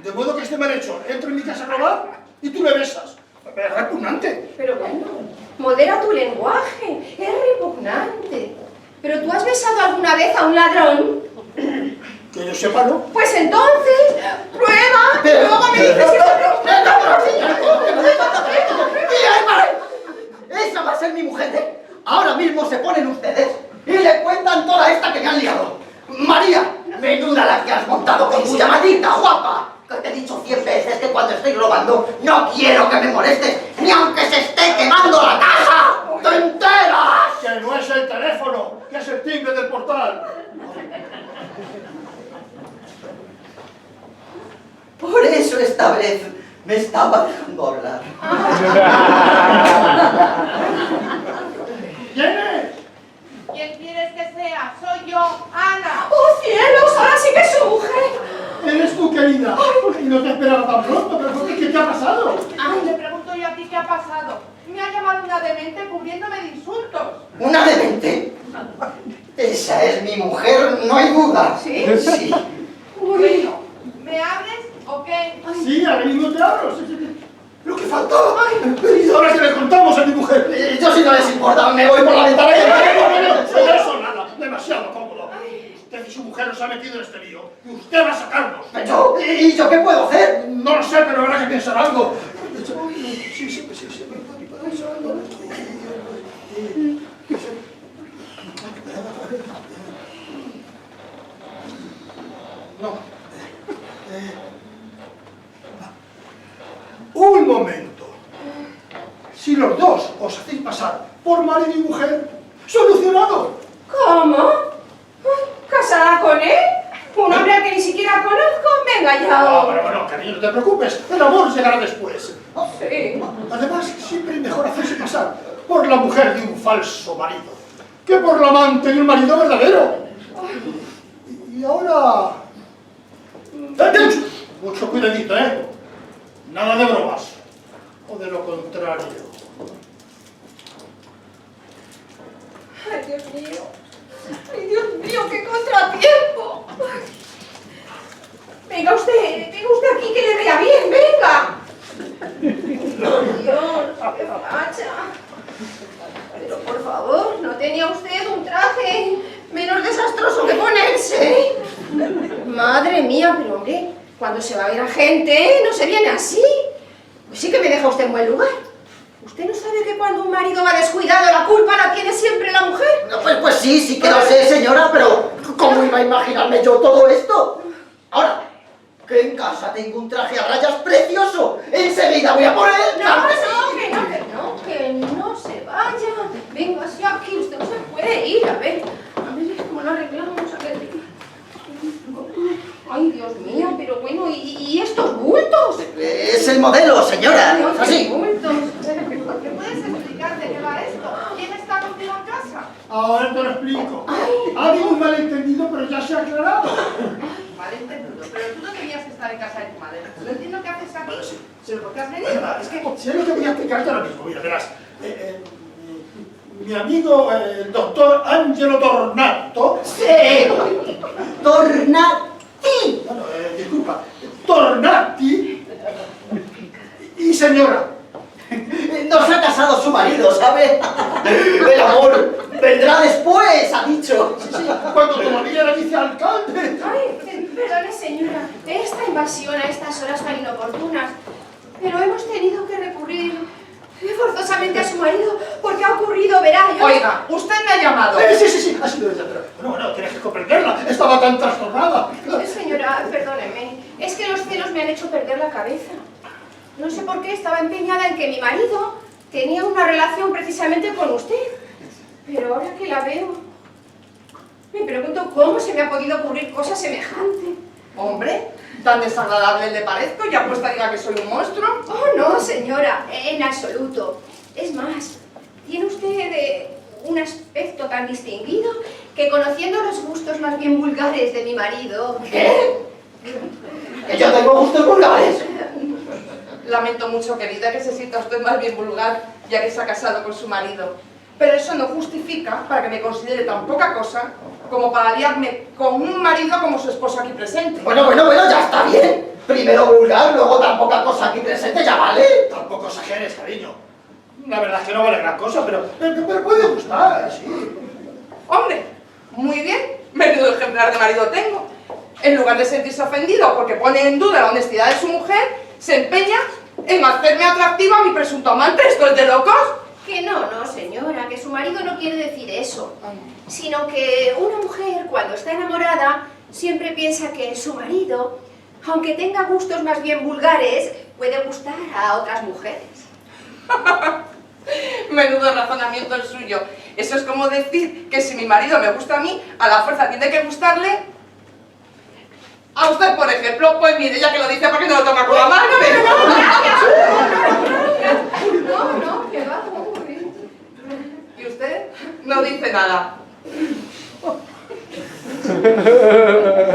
De modo que este malhechor entra en mi casa a robar y tú le besas. Es repugnante. Pero bueno, modera tu lenguaje. Es repugnante. ¿Pero tú has besado alguna vez a un ladrón? Que yo sepa, ¿no? Pues entonces, prueba. Pero- Luego me dices que... Esa va a ser mi mujer, ¿eh? Ahora mismo se ponen ustedes y le cuentan toda esta que me han liado. María, menuda la que has montado con tu llamadita, guapa. Que te he dicho 100 veces que cuando estoy robando no quiero que me molestes, ni aunque se esté quemando la caja. ¡Te enteras! Que no es el teléfono, que es el timbre del portal. Por eso esta vez me estaba dejando hablar. ¿Quién es? ¿Quién quieres que sea? Soy yo, Ana. ¡Oh, cielos! Ahora sí que es su mujer. Eres tú, querida. Y no te esperaba tan pronto, pero ¿por qué? ¿Qué te ha pasado? Ay, le pregunto yo a ti qué ha pasado. Me ha llamado una demente cubriéndome de insultos. ¿Una demente? Esa es mi mujer, no hay duda. ¿Sí? Sí. Bueno, ¿me abres o qué? Sí, ahora mismo te abro. Lo que faltaba. Y ahora que le contamos a mi mujer. Yo si no les importa, me voy por la ventana y... No, eso nada, demasiado cómodo. Usted y su mujer nos han metido en este lío y usted va a sacarnos. ¿Y yo qué puedo hacer? No lo sé, pero habrá que pensar algo. Sí. No. Un momento. Si los dos os hacéis pasar por marido y mujer, ¡solucionado! ¿Cómo? ¿Casada con él? ¿Un hombre al que ni siquiera conozco? Venga ya. Bueno, cariño, no te preocupes. El amor llegará después. Sí. Además, siempre es mejor hacerse pasar por la mujer de un falso marido que por la amante de un marido verdadero. Y ahora... Mucho cuidadito, ¿eh? Nada de bromas. O de lo contrario. Ay, Dios mío. Ay, Dios mío, qué contratiempo. Venga usted aquí que le vea bien, venga. Dios, qué facha. Pero por favor, ¿no tenía usted un traje menos desastroso que ponerse? Madre mía, pero hombre, cuando se va a ver a gente, no se viene así. Pues sí que me deja usted en buen lugar. ¿Usted no sabe que cuando un marido va descuidado la culpa la tiene siempre la mujer? No, pues sí que lo sé, señora, pero ¿cómo iba a imaginarme yo todo esto? Ahora, que en casa tengo un traje a rayas precioso, enseguida voy a por él. ¡Claro que sí! Que no se vaya. Venga, si aquí usted no se puede ir. A ver cómo lo arreglamos. A ver. Ay, Dios mío, pero bueno, ¿y estos bultos? Es el modelo, señora. Dios, Así. qué bultos. ¿Me puedes explicar de qué va esto? ¿Quién está contigo en casa? Ahora te lo explico. Ha habido un malentendido, pero ya se ha aclarado. malentendido, pero tú no tenías que estar en casa de tu madre. No entiendo qué haces aquí. Bueno, sí. ¿Pero por qué has venido? Mira, es que sé lo que voy a explicarte ahora mismo. Mira, verás. Mi amigo, el doctor Angelo Tornato... ¡Sí! ¡Tornati! Bueno, disculpa. Tornati y señora. Nos ha casado su marido, ¿sabe? El amor vendrá después, ha dicho. Sí, cuando todavía era vicealcalde. Ay, perdone señora, esta invasión a estas horas tan inoportunas, pero hemos tenido que recurrir forzosamente a su marido porque ha ocurrido, verá, yo... Oiga, usted me ha llamado. Sí, ha sido ella, pero bueno, tienes que comprenderla, estaba tan trastornada. Señora, perdóneme, es que los celos me han hecho perder la cabeza. No sé por qué estaba empeñada en que mi marido tenía una relación precisamente con usted. Pero ahora que la veo, me pregunto cómo se me ha podido ocurrir cosa semejante. Hombre, tan desagradable le parezco, ya puesta diga que soy un monstruo. Oh, no, señora, en absoluto. Es más, tiene usted un aspecto tan distinguido que conociendo los gustos más bien vulgares de mi marido... ¿Qué? ¿Que yo tengo gustos vulgares? Lamento mucho, querida, que se sienta usted más bien vulgar, ya que se ha casado con su marido. Pero eso no justifica para que me considere tan poca cosa como para liarme con un marido como su esposo aquí presente. Bueno, ya está bien. Primero vulgar, luego tan poca cosa aquí presente, ya vale. Tampoco exageres, cariño. La verdad es que no vale gran cosa, pero puede gustar, sí. Hombre, muy bien, menudo ejemplar de marido tengo. En lugar de sentirse ofendido porque pone en duda la honestidad de su mujer, se empeña en hacerme atractiva a mi presunto amante. ¿Esto es de locos? Que no, señora, que su marido no quiere decir eso, sino que una mujer, cuando está enamorada, siempre piensa que su marido, aunque tenga gustos más bien vulgares, puede gustar a otras mujeres. Menudo razonamiento el suyo. Eso es como decir que si mi marido me gusta a mí, a la fuerza tiene que gustarle a usted, por ejemplo. Pues mire, ya que lo dice, ¿por qué no lo toma con la mano? No, que va. ¿Y usted? No dice nada.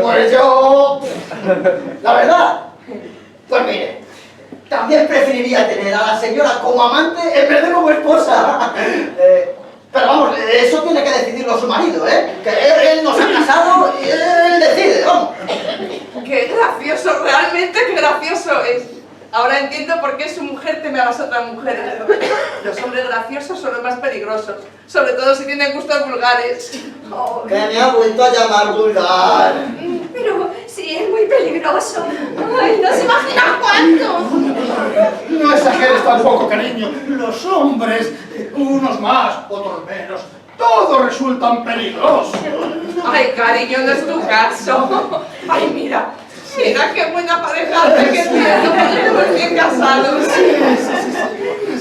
Pues yo... La verdad, pues mire, también preferiría tener a la señora como amante en vez de como esposa. Pero vamos, eso tiene que decidirlo su marido, ¿eh? Que él nos ha casado y él decide, vamos. ¡Qué gracioso! Realmente qué gracioso es. Ahora entiendo por qué su mujer teme a las otras mujeres. Los hombres graciosos son los más peligrosos, sobre todo si tienen gustos vulgares. Oh, Que me ha vuelto a llamar vulgar. pero sí, es muy peligroso. Ay, no se imagina cuánto. No exageres tampoco, cariño. Los hombres, unos más, otros menos, todos resultan peligrosos. Ay, cariño, no es tu caso. Ay, mira qué buena pareja que tienen, parecemos bien casados.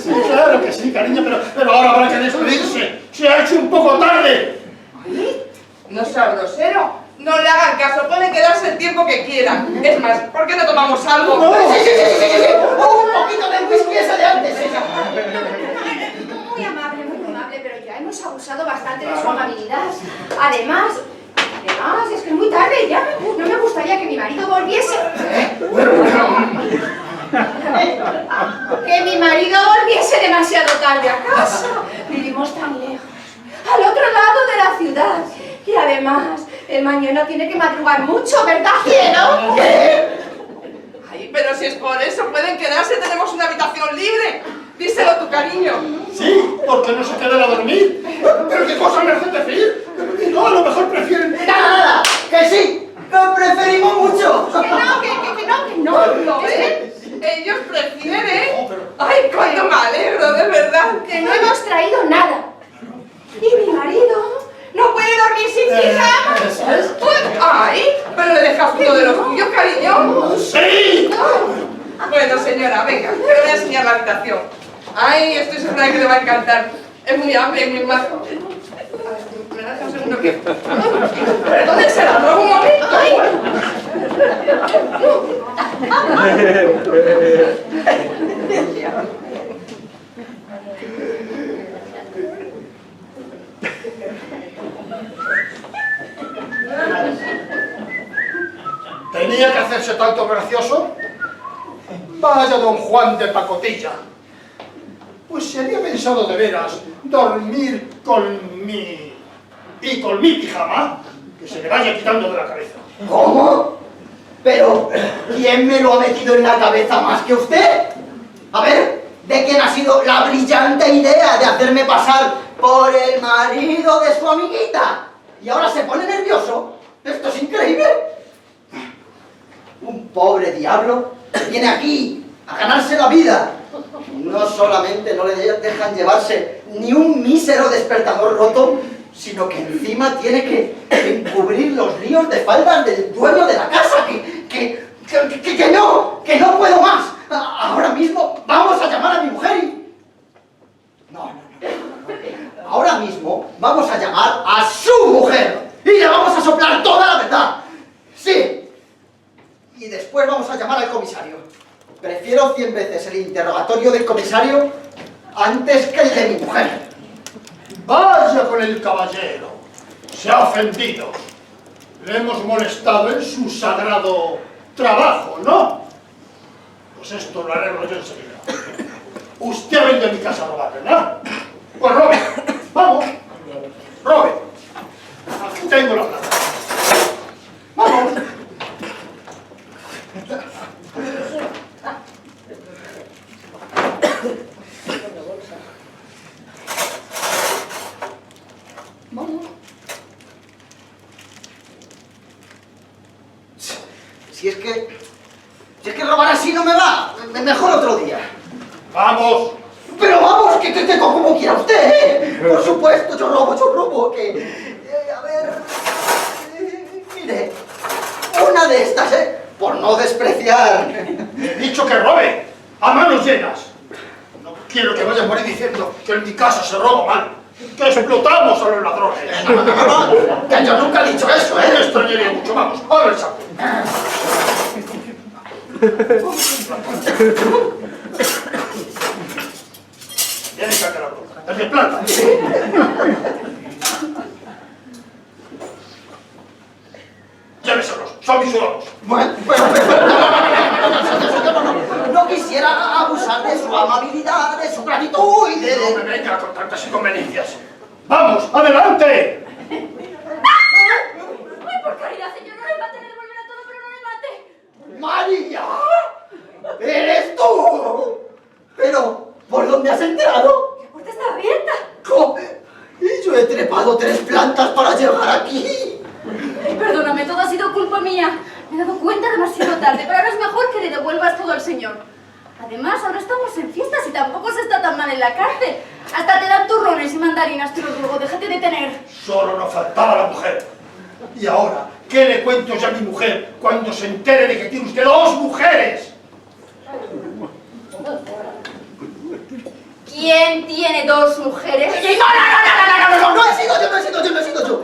Sí, claro que sí, cariño, pero ahora habrá que despedirse. Se ha hecho un poco tarde. No sea grosero. No le hagan caso, pueden quedarse el tiempo que quieran. Es más, ¿por qué no tomamos algo? No. Sí. Un poquito de whisky ese de antes, ella. Muy amable, pero ya hemos abusado bastante de su amabilidad. Además, es que es muy tarde ya. No me gustaría que mi marido volviese. Que mi marido volviese demasiado tarde a casa. Vivimos tan lejos, al otro lado de la ciudad. Y además, el mañana tiene que madrugar mucho, ¿verdad, cielo? Ay, pero si es por eso, pueden quedarse, tenemos una habitación libre. Díselo tu cariño. Sí, porque no se quedan a dormir. Pero qué cosa me hace decir. No, a lo mejor prefieren... Nada, que sí, que preferimos mucho. Que no. ¿Lo ven? Ellos prefieren. Ay, cuánto me alegro, de verdad. Que no hemos traído nada. Y mi marido no puede dormir sin pijama. ¿Eso es? Ay, pero le dejas uno de los tuyos, cariño. ¡Sí! Bueno, señora, venga, que le voy a enseñar la habitación. Ay, estoy segura de que le va a encantar. Es muy amplia y muy más... ¿Me das un segundo que...? ¿Dónde se la robo un momento? ¿Tenía que hacerse tanto gracioso? Vaya don Juan de pacotilla. Pues si había pensado de veras dormir con mi... y con mi pijama, que se le vaya quitando de la cabeza. ¿Cómo? Pero, ¿quién me lo ha metido en la cabeza más que usted? A ver, ¿de quién ha sido la brillante idea de hacerme pasar por el marido de su amiguita? Y ahora se pone nervioso. Esto es increíble. Un pobre diablo que viene aquí a ganarse la vida. No solamente no le dejan llevarse ni un mísero despertador roto, sino que encima tiene que encubrir los líos de faldas del dueño de la casa, que no puedo más. Ahora mismo vamos a llamar a mi mujer y... No. Ahora mismo vamos a llamar a su mujer y le vamos a soplar toda la verdad. Sí. Y después vamos a llamar al comisario. Prefiero 100 veces el interrogatorio del comisario antes que el de mi mujer. Vaya con el caballero. Se ha ofendido. Le hemos molestado en su sagrado trabajo, ¿no? Pues esto lo arreglo yo enseguida. Usted ha venido a mi casa a robar, ¿verdad? Pues robe. Vamos. Robe. Aquí tengo la plata. Vamos. Vamos. Si es que robar así no me va. Mejor otro día. Vamos. Pero vamos, que como quiera usted, ¿eh? Por supuesto, yo robo, a ver... mire, una de estas, por no despreciar. He dicho que robe. A manos llenas. No quiero que vaya a morir diciendo que en mi casa se roba mal. Que explotamos a los ladrones. No, que yo nunca he dicho eso, Me extrañaría mucho. Vamos, abre el saco. Tiene que sacar la ropa. Es de plata. Lléveselos, son mis sudados. Bueno, no quisiera abusar de su amabilidad, de su gratitud y de... No me venga con tantas inconveniencias. ¡Vamos, adelante! ¡Ay, por caridad, señor! No le mate, le devolverá todo, pero no le mate. ¡María! ¡Eres tú! Pero, ¿por dónde has entrado? La puerta está abierta. ¿Cómo? Y yo he trepado 3 plantas para llegar aquí. Ay, perdóname, todo ha sido culpa mía. Me he dado cuenta demasiado tarde, pero ahora es mejor que le devuelvas todo al señor. Además, ahora estamos en fiestas y tampoco se está tan mal en la cárcel. Hasta te dan turrones y mandarinas, te lo ruego, déjate detener. Solo nos faltaba la mujer. Y ahora, ¿qué le cuento yo a mi mujer cuando se entere de que tiene usted 2 mujeres? ¿Quién tiene 2 mujeres? No he sido yo.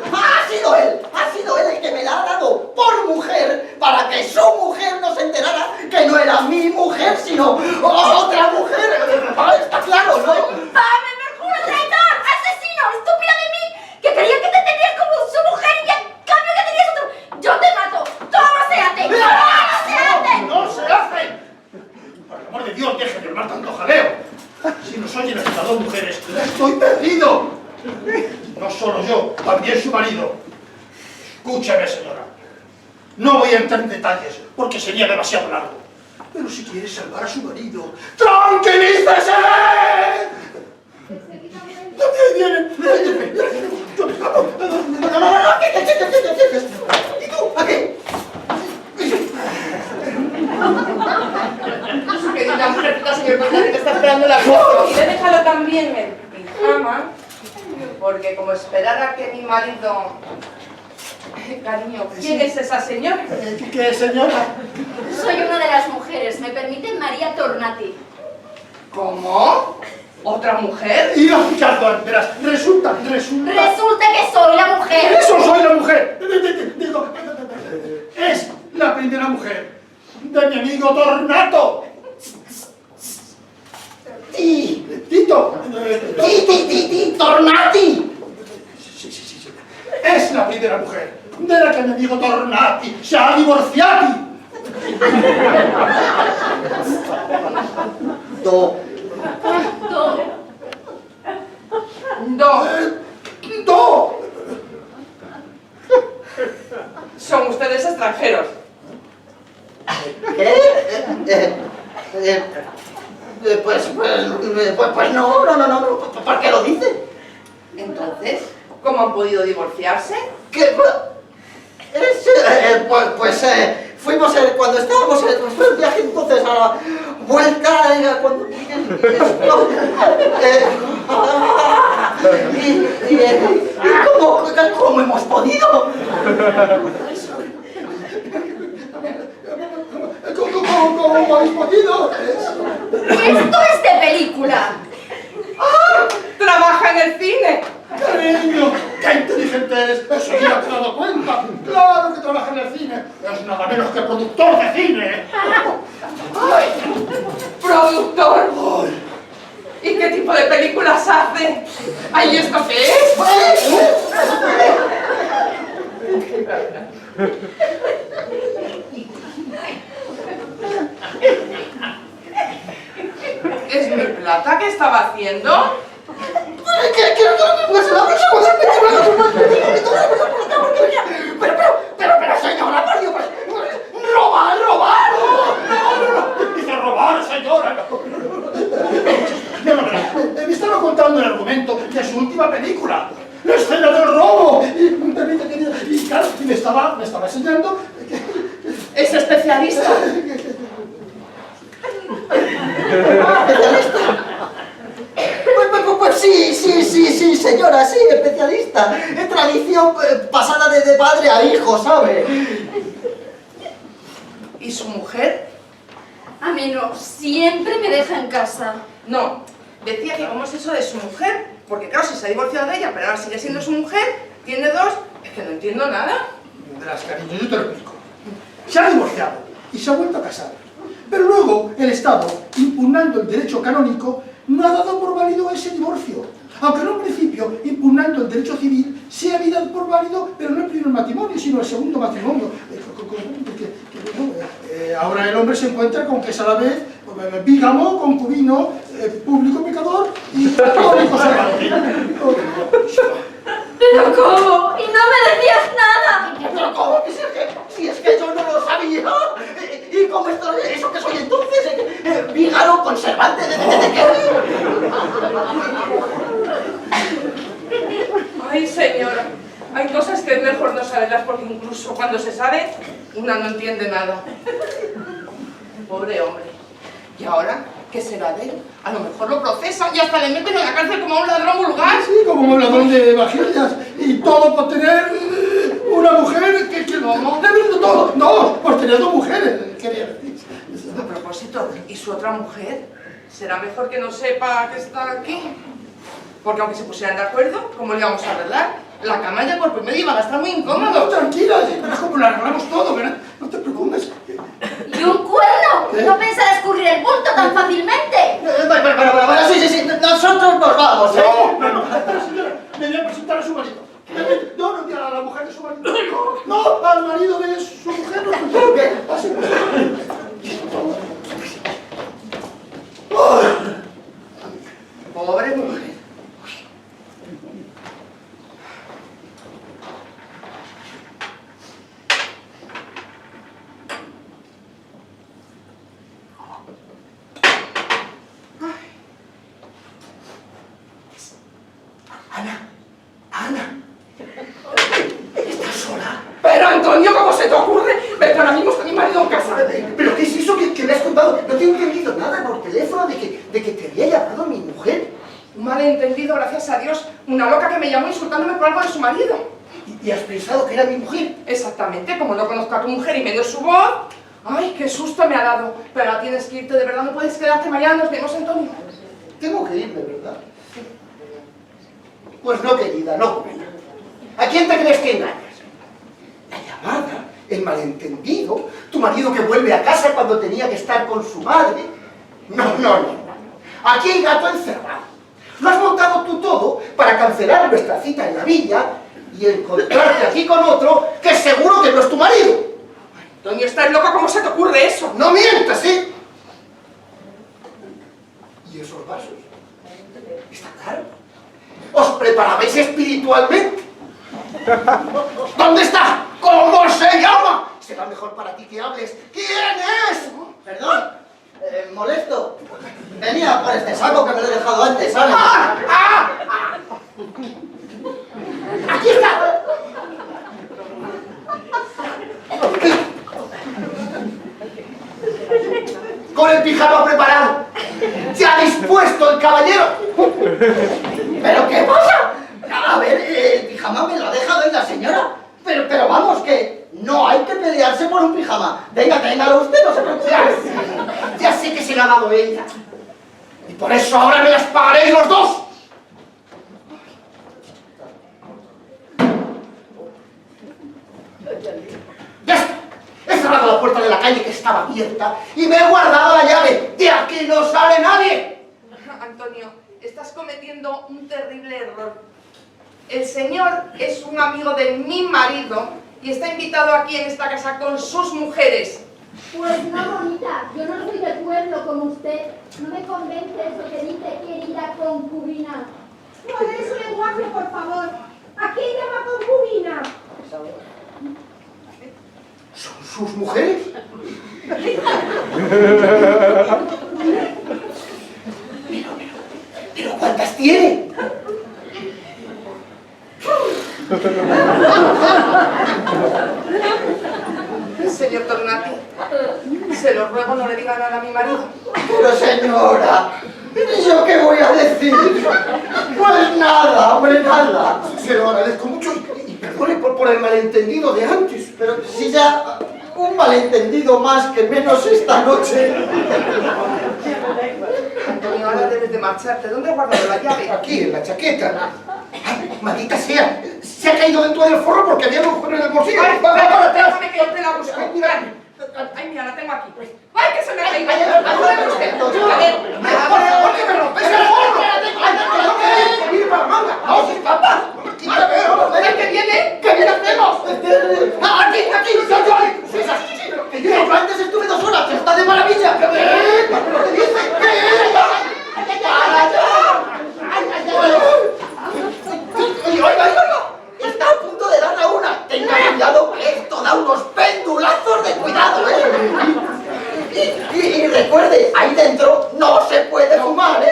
Ha sido él el que me la ha dado por mujer para que su mujer no se enterara que no era mi mujer, sino otra mujer. Está claro, ¿no? ¡Infame, perjuro, traidor, asesino, estúpida de mí! Que creía que te tenías como su mujer y en cambio que tenías otro. ¡Yo te mato! ¡Todo se hace! ¡No se hace! Por el amor de Dios, deje de armar tanto jaleo. Si nos oyen estas 2 mujeres, estoy perdido. No solo yo, también su marido. Escúcheme, señora. No voy a entrar en detalles, porque sería demasiado largo. Pero si quiere salvar a su marido, ¡tranquilícese! ¿Y tú? ¿A qué? Su querida mujercita, señor Conde, que está esperando la vida. Y le he dejado también el pijama, porque como esperara que mi marido... Cariño, ¿quién es esa señora? ¿Qué, señora? Soy una de las mujeres, me permite María Tornati. ¿Cómo? ¿Otra mujer? Y Ricardo, verás, resulta... Resulta que soy la mujer. ¡Eso soy la mujer! Digo, es la primera mujer de mi amigo Tornato. Tito. Tornati. Sí. Es la primera mujer de la que mi amigo Tornati se ha divorciado. Do. Do. Son ustedes extranjeros. Pues no. ¿Por qué lo dice? Entonces, ¿cómo han podido divorciarse? Fuimos cuando estábamos en el viaje, entonces a la vuelta, cuando... ¿Cómo hemos podido? ¿Cómo habéis podido? ¡Esto es de película! ¡Ah! ¡Trabaja en el cine! ¡Cariño! ¡Qué inteligente eres! ¡Eso ya te he dado cuenta! ¡Claro que trabaja en el cine! ¡Es nada menos que productor de cine! ¡Ay! ¡Productor! ¿Y qué tipo de películas hace? ¿Ay, esto qué es? ¿Es mi plata que estaba haciendo? Pero, señora, robar. No. Dice robar, señora. Me estaba contando el argumento de su última película. La escena del robo. Y claro, me estaba enseñando. ¿Es especialista? Pues sí, señora, sí, especialista. Es tradición pasada de padre a hijo, ¿sabe? ¿Y su mujer? A mí no, siempre me deja en casa. No, decía que cómo es eso de su mujer, porque claro, si se ha divorciado de ella, pero ahora sigue siendo su mujer, tiene dos, es que no entiendo nada. Verás, cariño, yo te lo explico. Se ha divorciado y se ha vuelto a casar. Pero luego el Estado, impugnando el derecho canónico, no ha dado por válido ese divorcio. Aunque en un principio, impugnando el derecho civil, se había dado por válido, pero no el primer matrimonio, sino el segundo matrimonio. Ahora el hombre se encuentra con que es a la vez bígamo, concubino, público pecador y católico servante. ¿Pero cómo? ¿Y no me decías nada? ¿Pero cómo? Si es que yo no lo sabía. ¿Y cómo es eso que soy entonces? ¿Bígaro, conservante de qué? Ay, señora, hay cosas que es mejor no saberlas porque incluso cuando se sabe, una no entiende nada. Pobre hombre. ¿Y ahora qué será de él? A lo mejor lo procesan y hasta le meten en la cárcel como a un ladrón vulgar. Sí, como un ladrón de vajillas. Y todo por tener una mujer que ¿Cómo? todo. No, por tener dos mujeres. Quería decir. A propósito, ¿y su otra mujer? ¿Será mejor que no sepa que está aquí? Porque aunque se pusieran de acuerdo, ¿cómo le vamos a arreglar? La cama ya por medio iba a estar muy No, incómodo. tranquila, verás cómo lo arreglamos todo, ¿verdad? No te preocupes. ¿Y un cuerno? ¿Qué? No pensará escurrir el bulto tan fácilmente. Bueno, sí, nosotros nos vamos, ¿eh? No, señora, me voy a presentar a su marido. No, a la mujer de su marido. No, al marido de su mujer. No, así. Pobre mujer. Ana, ¿estás sola? Pero Antonio, ¿cómo se te ocurre? Ven, ahora mismo está mi marido en casa. ¿Pero qué es eso que me has contado? No te he entendido nada por teléfono de que te había llamado mi mujer. Un malentendido, gracias a Dios. Una loca que me llamó insultándome por algo de su marido. ¿Y has pensado que era mi mujer? Exactamente, como no conozco a tu mujer y menos su voz. Ay, qué susto me ha dado. Pero ahora tienes que irte, de verdad, no puedes quedarte. Mañana nos vemos, Antonio. Tengo que irme, ¿verdad? Pues no, querida, no. ¿A quién te crees que engañas? La llamada, el malentendido, tu marido que vuelve a casa cuando tenía que estar con su madre. No. Aquí hay gato encerrado. Lo has montado tú todo para cancelar nuestra cita en la villa y encontrarte aquí con otro que seguro que no es tu marido. Antonio, ¿estás loco? ¿Cómo se te ocurre eso? ¡No mientas, sí! ¿Y esos vasos? ¿Está claro? ¿Os preparabais espiritualmente? ¿Dónde está? ¿Cómo se llama? Será mejor para ti que hables. ¿Quién es? Perdón, molesto. Venía por este saco que me lo he dejado antes, ¿sabes? ¡Aquí está! Con el pijama preparado. ¡Ya dispuesto el caballero! ¿Pero qué pasa? A ver, el pijama me lo ha dejado ahí la señora. Pero vamos, que no hay que pelearse por un pijama. Venga, téngalo usted, no se preocupe. Ya sé que se lo ha dado ella. Y por eso ahora me las pagaréis los dos. Ya está. He cerrado la puerta de la calle que estaba abierta y me he guardado la llave. De aquí no sale nadie. Antonio, estás cometiendo un terrible error. El señor es un amigo de mi marido y está invitado aquí en esta casa con sus mujeres. Pues no, bonita, yo no soy del pueblo como usted. No me convence eso que dice querida concubina. Modere su lenguaje, por favor. ¿A quién llama concubina? ¿Son sus mujeres? Pero ¿cuántas tiene? Señor Tornati, se lo ruego no le diga nada a mi marido. Pero señora, ¿y yo qué voy a decir? Pues nada, hombre, nada. Se lo agradezco mucho y perdone por el malentendido de antes. Pero si ya un malentendido más que menos esta noche. Antonio, ahora debes de marcharte. ¿Dónde he guardado la llave? Aquí, en la chaqueta. Ay, maldita sea, se ha caído dentro del forro porque había un en el bolsillo. Ay, Va para atrás. déjame que yo te la busco. Ay, mira. Ay, mira, la tengo aquí. Ay, que se me ha caído. Ay, Ayúdame usted. A ver, Por favor, que me rompes el forro. Ay, que viene para la manga. No, sí, papá. Quítame. ay, ¿qué viene? ¿Qué bien hacemos? Aquí, yo. Que yo antes estuve 2 horas, está de maravilla. ¿Qué te dice? ¡Para allá! Está a punto de darle una. Tenga cuidado, esto da unos pendulazos de cuidado, Y recuerde, ahí dentro no se puede fumar,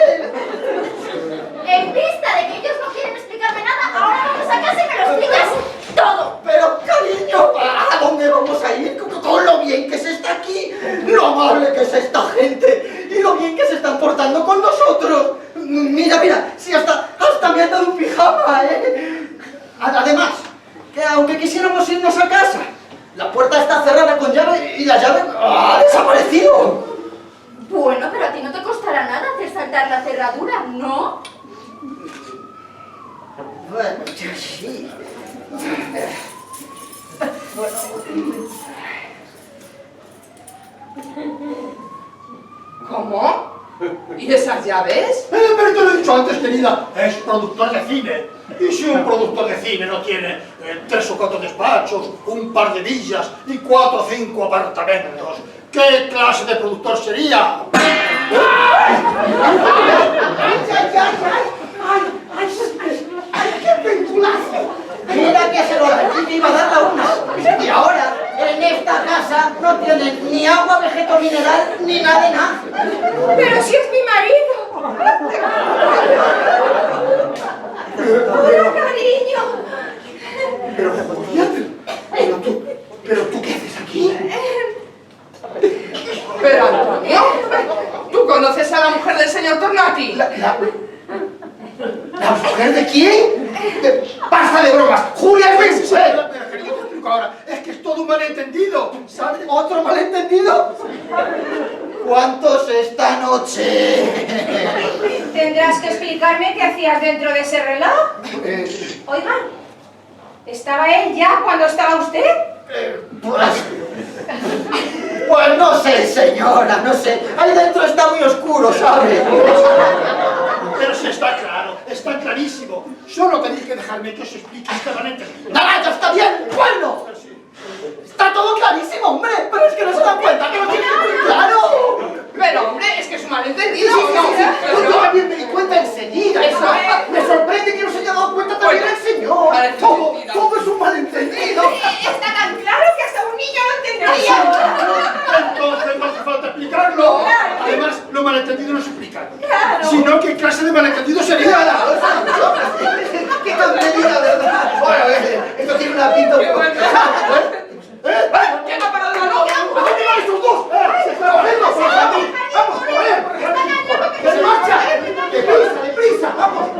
En vista de que ellos no quieren explicarme nada, ahora vamos a casa y me lo explicas todo. Pero cariño, ¿a dónde vamos a ir? Con lo bien que se está aquí, lo amable que es esta gente y lo bien que se están portando con nosotros. Mira, si hasta me han dado un pijama, Además, que aunque quisiéramos irnos a casa, la puerta está cerrada con llave y la llave ha desaparecido. Bueno, pero a ti no te costará nada hacer saltar la cerradura, ¿no? Bueno, ya sí. ¿Cómo? ¿Y esas llaves? Pero te lo he dicho antes, querida, es productor de cine. Y si un productor de cine no tiene 3 o 4 despachos, un par de villas y 4 o 5 apartamentos, ¿qué clase de productor sería? ¡Ay, qué pendulazo! Mira que se lo repite y va a dar la una. Y ahora, en esta casa no tienen ni agua vegeto mineral ni nada de nada. ¡Pero si es mi marido! ¡Hola, cariño! Pero tú, ¿qué haces aquí? Pero, Antonio, ¿tú conoces a la mujer del señor Tornati? ¿La mujer de quién? ¡Basta de bromas! ¡Julia es mi mujer! Pero querido, te explico ahora. Es que es todo un malentendido. ¿Sabes? ¿Otro malentendido? ¿Cuántos esta noche? ¿Tendrás que explicarme qué hacías dentro de ese reloj? Oiga, ¿estaba él ya cuando estaba usted? Pues no sé, señora, no sé. Ahí dentro está muy oscuro, ¿sabe? Pero si está claro, está clarísimo. Solo tenéis que dejarme que os explique este malentendido. ¡Nada, ya está bien! ¡Bueno! Está todo clarísimo, hombre. Si no, ¿qué clase de malentendido sería? ¡Qué tontería, verdad! Bueno, esto tiene una pinta... ¡Qué bueno! ¿Quién ha parado la luz? ¿A dónde van estos dos? ¡Se están haciendo por el jardín! ¡Vamos, joder! ¡Que se marcha! ¡Deprisa, deprisa! ¡Vamos!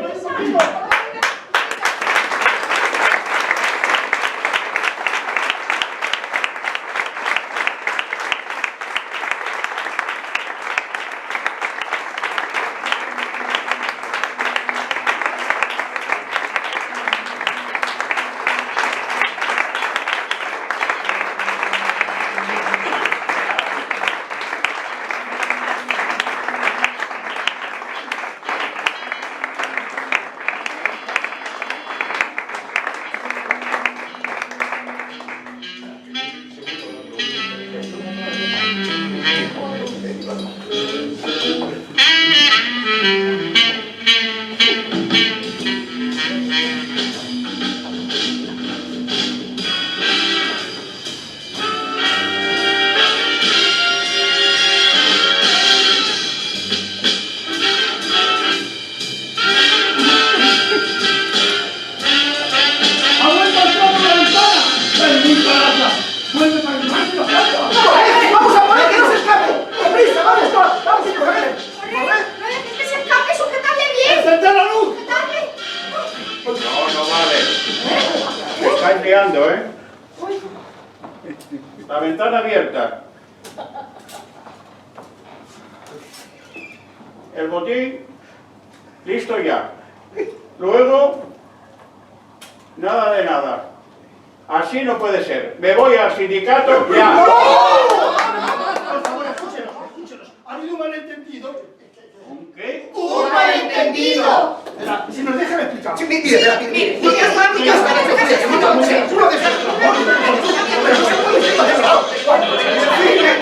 ¡Vamos a poner que no se escape! ¡Deprisa, vamos! ¡Vamos a correr! ¡Correr! ¡No dejes que se escape! ¡Sujetadle bien! ¡Encender la luz! ¡Sujetadle! No vale. Me estáis liando, ¿eh? La ventana abierta. El botín listo ya. Luego, nada de nada. Así no puede ser. Me voy al sindicato ya. Por favor, escúchenos. Ha habido un malentendido. ¿Un qué? ¡Un malentendido! Espera, si nos dejan explicar. Sí, mire, espera, Mire, ya está, Uno de esos. mire.